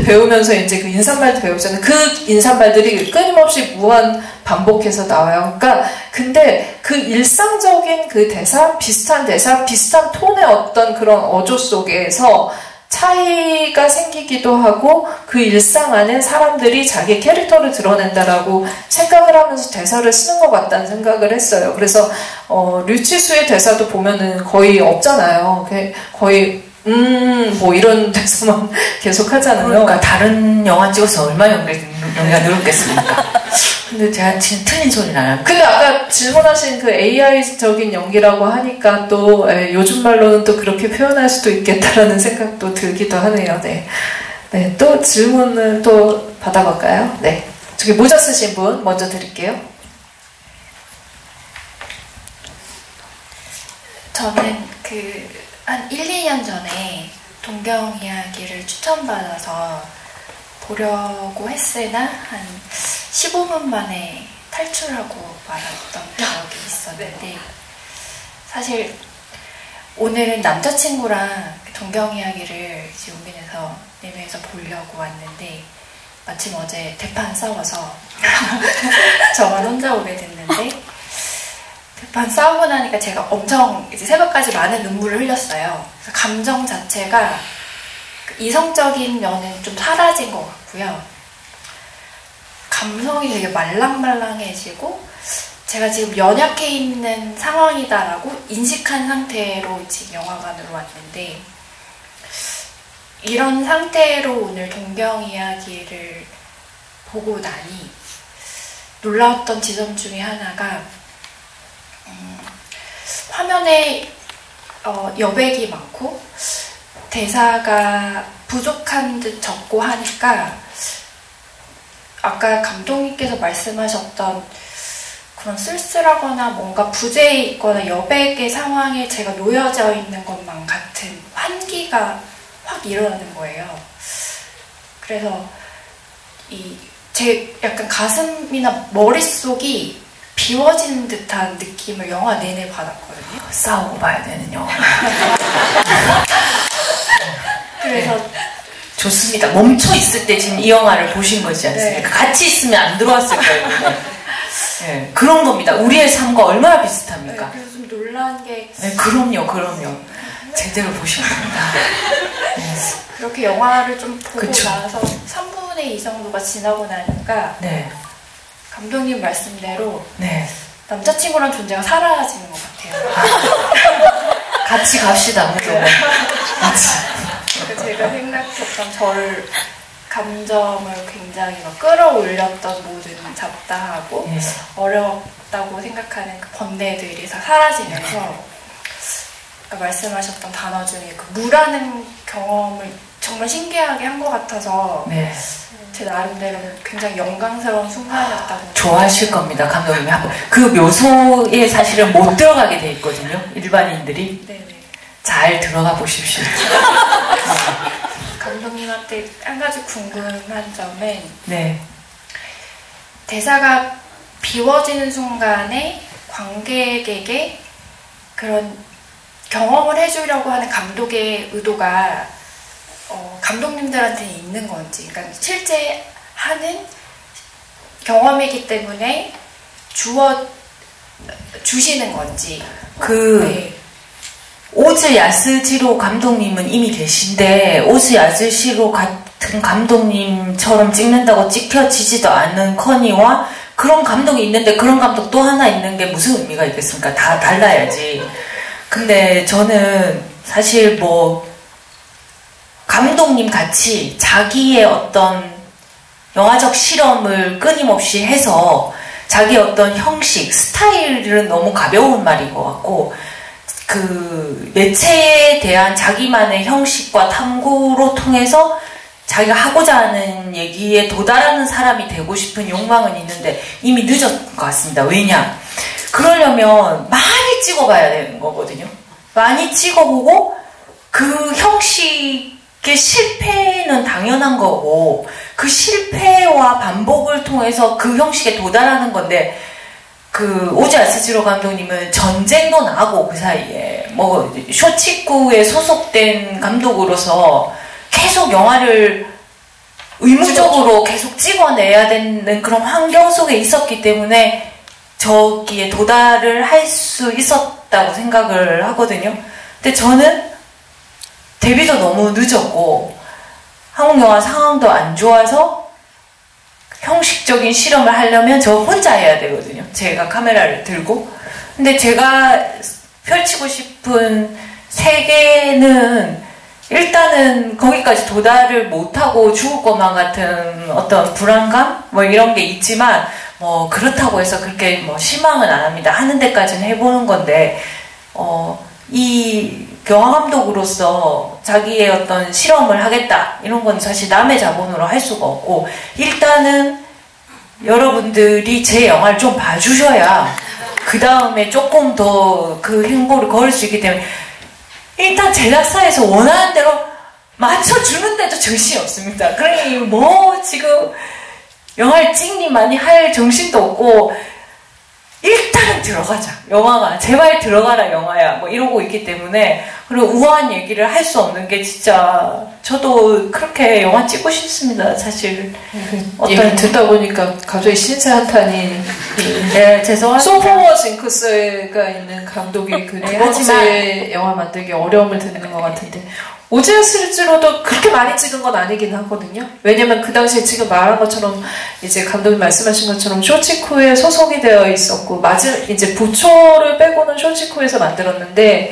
배우면서 이제 그 인사말도 배우잖아요. 그 인사말들이 끊임없이 무한 반복해서 나와요. 그러니까, 근데 그 일상적인 그 대사, 비슷한 톤의 어떤 그런 어조 속에서 차이가 생기기도 하고 그 일상 안에 사람들이 자기 캐릭터를 드러낸다라고 생각을 하면서 대사를 쓰는 것 같다는 생각을 했어요. 그래서 류치수의 대사도 보면은 거의 없잖아요. 거의 뭐 이런 데서만 계속 하잖아요. 그러니까 다른 영화 찍어서 얼마나 연기가 늘었겠습니까? 근데 제가 진짜 틀린 소리는 안 합니다. 근데 아까 질문하신 그 AI적인 연기라고 하니까 또 요즘 말로는 또 그렇게 표현할 수도 있겠다라는 생각도 들기도 하네요. 네. 네, 또 질문을 또 받아볼까요? 네. 저기 모자 쓰신 분 먼저 드릴게요. 저는 한 1, 2년 전에 동경 이야기를 추천받아서 보려고 했으나 한 15분 만에 탈출하고 말았던 기억이 있었는데 사실 오늘은 남자친구랑 동경 이야기를 용인에서 4명이서 보려고 왔는데 마침 어제 대판 싸워서 저만 혼자 오게 됐는데 대판 싸우고 나니까 제가 엄청 이제 새벽까지 많은 눈물을 흘렸어요. 그래서 감정 자체가 이성적인 면은 좀 사라진 것 같고요. 감성이 되게 말랑말랑해지고 제가 지금 연약해 있는 상황이다라고 인식한 상태로 지금 영화관으로 왔는데 이런 상태로 오늘 동경 이야기를 보고 나니 놀라웠던 지점 중에 하나가 화면에 여백이 많고 대사가 부족한 듯 적고 하니까 아까 감독님께서 말씀하셨던 그런 쓸쓸하거나 뭔가 부재해 있거나 여백의 상황에 제가 놓여져 있는 것만 같은 환기가 확 일어나는 거예요. 그래서 제 약간 가슴이나 머릿속이 비워지는 듯한 느낌을 영화 내내 받았거든요. 싸우고 봐야 되는 영화. 그래서 네. 좋습니다. 멈춰 있을 때 지금 이 영화를 보신 거지 않습니까? 네. 같이 있으면 안 들어왔을 거예요. 네. 그런 겁니다. 우리의 삶과 얼마나 비슷합니까? 네, 그래서 좀 놀란 게 네, 그럼요. 제대로 보신 겁니다. 네. 그렇게 영화를 좀 보고 그쵸. 나서 3분의 2 정도가 지나고 나니까 네. 감독님 말씀대로 네. 남자친구란 존재가 사라지는 것 같아요. 같이 갑시다. 네. 제가 생각했던 감정을 굉장히 막 끌어올렸던 모든 잡다하고 네. 어렵다고 생각하는 그 번뇌들이 다 사라지면서 말씀하셨던 단어 중에 그 무라는 경험을 정말 신기하게 한 것 같아서 네. 제 나름대로는 굉장히 영광스러운 순간이었다고 좋아하실 겁니다. 감독님이 그 묘소에 사실은 못 들어가게 돼 있거든요. 일반인들이. 네네. 잘 들어가 보십시오. 감독님한테 한 가지 궁금한 점은 네. 대사가 비워지는 순간에 관객에게 그런 경험을 해주려고 하는 감독의 의도가 감독님들한테 있는 건지, 그러니까 실제 하는 경험이기 때문에 주시는 건지. 네. 오즈 야스지로 감독님은 이미 계신데 오즈 야스지로 같은 감독님처럼 찍는다고 찍혀지지도 않는 커니와 그런 감독이 있는데 그런 감독 또 하나 있는 게 무슨 의미가 있겠습니까? 다 달라야지. 근데 저는 사실 감독님 같이 자기의 어떤 영화적 실험을 끊임없이 해서 자기의 어떤 형식, 스타일은 너무 가벼운 말인 것 같고 그 매체에 대한 자기만의 형식과 탐구로 통해서 자기가 하고자 하는 얘기에 도달하는 사람이 되고 싶은 욕망은 있는데 이미 늦었던 것 같습니다. 왜냐? 그러려면 많이 찍어봐야 되는 거거든요. 많이 찍어보고 그 형식의 실패는 당연한 거고 그 실패와 반복을 통해서 그 형식에 도달하는 건데 그 오즈 야스지로 감독님은 전쟁도 나고 그 사이에 쇼치쿠에 소속된 감독으로서 계속 영화를 의무적으로 계속 찍어내야 되는 그런 환경 속에 있었기 때문에 저기에 도달을 할 수 있었다고 생각을 하거든요. 근데 저는 데뷔도 너무 늦었고 한국 영화 상황도 안 좋아서 형식적인 실험을 하려면 저 혼자 해야 되거든요. 제가 카메라를 들고. 근데 제가 펼치고 싶은 세계는 일단은 거기까지 도달을 못하고 죽을 것만 같은 어떤 불안감? 뭐 이런 게 있지만, 뭐 그렇다고 해서 그렇게 뭐 실망은 안 합니다. 하는 데까지는 해보는 건데, 이 영화감독으로서 자기의 어떤 실험을 하겠다 이런 건 사실 남의 자본으로 할 수가 없고, 일단은 여러분들이 제 영화를 좀 봐주셔야 그 다음에 조금 더 그 행보를 걸을 수 있기 때문에, 일단 제작사에서 원하는 대로 맞춰주는데도 정신이 없습니다. 그러니 뭐 지금 영화를 찍니 많이 할 정신도 없고, 일단은 들어가자. 영화가 제발 들어가라 영화야. 뭐 이러고 있기 때문에, 그리고 우아한 얘기를 할 수 없는 게 진짜 저도 그렇게 영화 찍고 싶습니다. 사실 얘기 듣다 보니까 갑자기 신세 한탄이 네, 죄송합니다. 소포머 징크스가 있는 감독이 그 두 번째 영화 만들기 어려움을 듣는 것 같은데, 오즈야 스즈로도 그렇게 많이 찍은 건 아니긴 하거든요. 왜냐면 그 당시에 지금 말한 것처럼, 이제 감독님 말씀하신 것처럼 쇼치쿠에 소속이 되어 있었고, 이제 부초를 빼고는 쇼치쿠에서 만들었는데,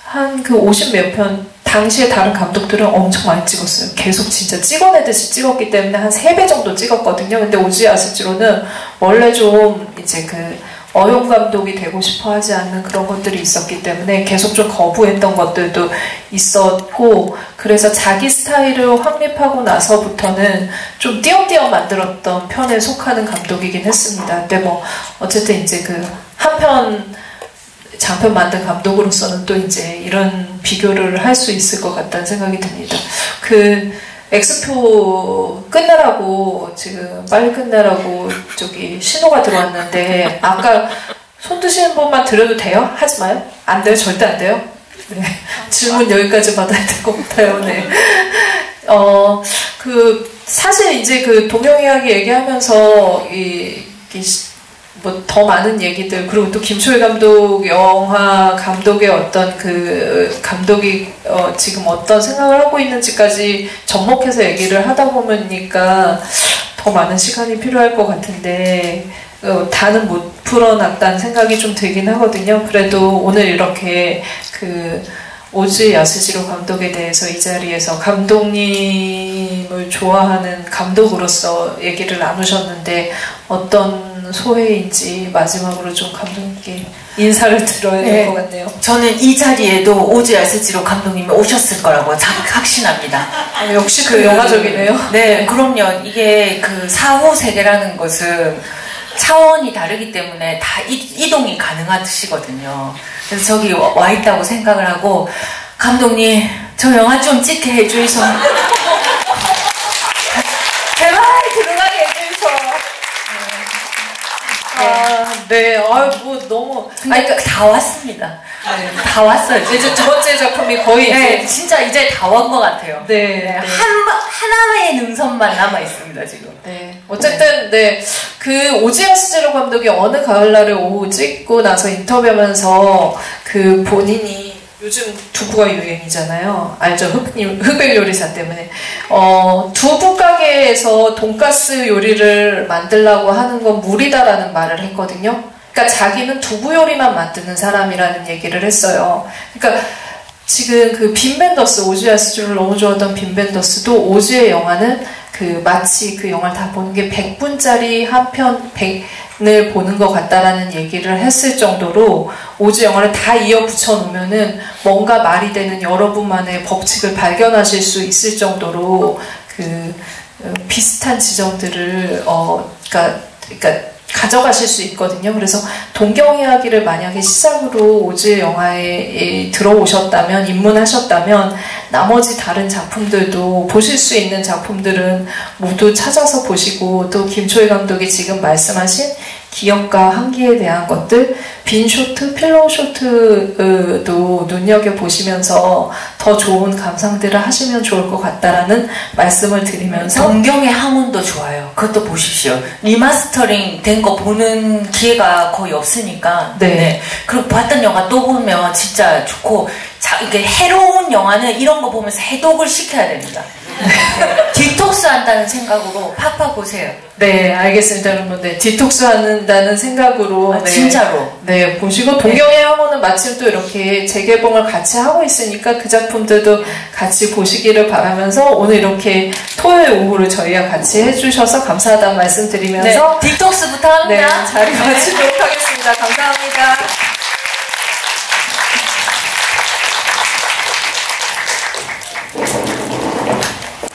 한 그 50몇 편, 당시에 다른 감독들은 엄청 많이 찍었어요. 계속 진짜 찍어내듯이 찍었기 때문에 한 3배 정도 찍었거든요. 근데 오즈야 스즈로는 원래 좀 이제 그 어용 감독이 되고 싶어 하지 않는 그런 것들이 있었기 때문에 계속 좀 거부했던 것들도 있었고, 그래서 자기 스타일을 확립하고 나서부터는 좀 띄엄띄엄 만들었던 편에 속하는 감독이긴 했습니다. 근데 뭐 어쨌든 이제 그 한편 장편 만든 감독으로서는 또 이제 이런 비교를 할 수 있을 것 같다는 생각이 듭니다. 그 엑스포 끝내라고, 지금 빨리 끝내라고 저기 신호가 들어왔는데, 아까 손 드시는 분만 드려도 돼요? 하지 마요? 안 돼요? 절대 안 돼요? 네. 질문 여기까지 받아야 될 것 같아요. 네. 사실 이제 그 동명이야기 얘기하면서 뭐 더 많은 얘기들, 그리고 또 김초희 감독 영화 감독의 어떤 그 감독이 지금 어떤 생각을 하고 있는지까지 접목해서 얘기를 하다 보니까 더 많은 시간이 필요할 것 같은데, 다는 못 풀어놨다는 생각이 좀 들긴 하거든요. 그래도 오늘 이렇게 그 오즈 야스지로 감독에 대해서 이 자리에서 감독님을 좋아하는 감독으로서 얘기를 나누셨는데, 어떤 소회인지 마지막으로 좀 감독님께 인사를 드려야 될 것 같네요. 저는 이 자리에도 오즈 야스지로 감독님이 오셨을 거라고 확신합니다. 역시 그 영화적이네요. 네, 그럼요. 이게 그 사후 세계라는 것은 차원이 다르기 때문에 다 이동이 가능한 뜻이거든요. 그래서 저기 와 있다고 생각을 하고, 감독님 저 영화 좀 찍게 해주이소. 제발 들어가게 해주이소. 네. 뭐 너무. 그러니까 다 왔습니다. 네, 다 왔어요. 이제 두 번째 작품이 거의 네, 진짜 이제 다 온 것 같아요. 네. 하나의 능선만 남아 있습니다 지금. 네. 어쨌든 그 오즈 야스지로 감독이 어느 가을날의 오후 찍고 나서 인터뷰하면서 그 본인이 요즘 두부가 유행이잖아요. 알죠? 흑백 요리사 때문에. 두부 가게에서 돈가스 요리를 만들라고 하는 건 무리다라는 말을 했거든요. 그러니까 자기는 두부 요리만 만드는 사람이라는 얘기를 했어요. 그러니까 지금 그 빈 벤더스, 오즈 야스지로를 너무 좋아하던 빈 벤더스도 오즈의 영화는 마치 그 영화를 다 보는 게 100분짜리 한 편 100을 보는 것 같다라는 얘기를 했을 정도로, 오즈 영화를 다 이어 붙여 놓으면은 뭔가 말이 되는 여러분만의 법칙을 발견하실 수 있을 정도로 그 비슷한 지점들을 그러니까 가져가실 수 있거든요. 그래서 동경이야기를 만약에 시작으로 오즈 영화에 들어오셨다면, 입문하셨다면, 나머지 다른 작품들도 보실 수 있는 작품들은 모두 찾아서 보시고, 또 김초희 감독이 지금 말씀하신 기억과 한기에 대한 것들, 빈 쇼트, 필로우 쇼트도 눈여겨보시면서 더 좋은 감상들을 하시면 좋을 것 같다라는 말씀을 드리면서, 동경의 항운도 좋아요. 그것도 보십시오. 리마스터링 된 거 보는 기회가 거의 없으니까. 네. 그리고 봤던 영화 또 보면 진짜 좋고, 이게 해로운 영화는 이런 거 보면서 해독을 시켜야 됩니다. 디톡스 한다는 생각으로 팍팍 보세요. 네, 알겠습니다, 여러분. 네, 디톡스 한다는 생각으로. 네, 진짜로. 네, 보시고, 동경의 항우는 마침 또 이렇게 재개봉을 같이 하고 있으니까 그 작품들도 같이 보시기를 바라면서 오늘 이렇게 토요일 오후를 저희와 같이 해주셔서 감사하다는 말씀 드리면서. 네, 디톡스부터 합니다. 네, 자리 마치도록 하겠습니다. 감사합니다.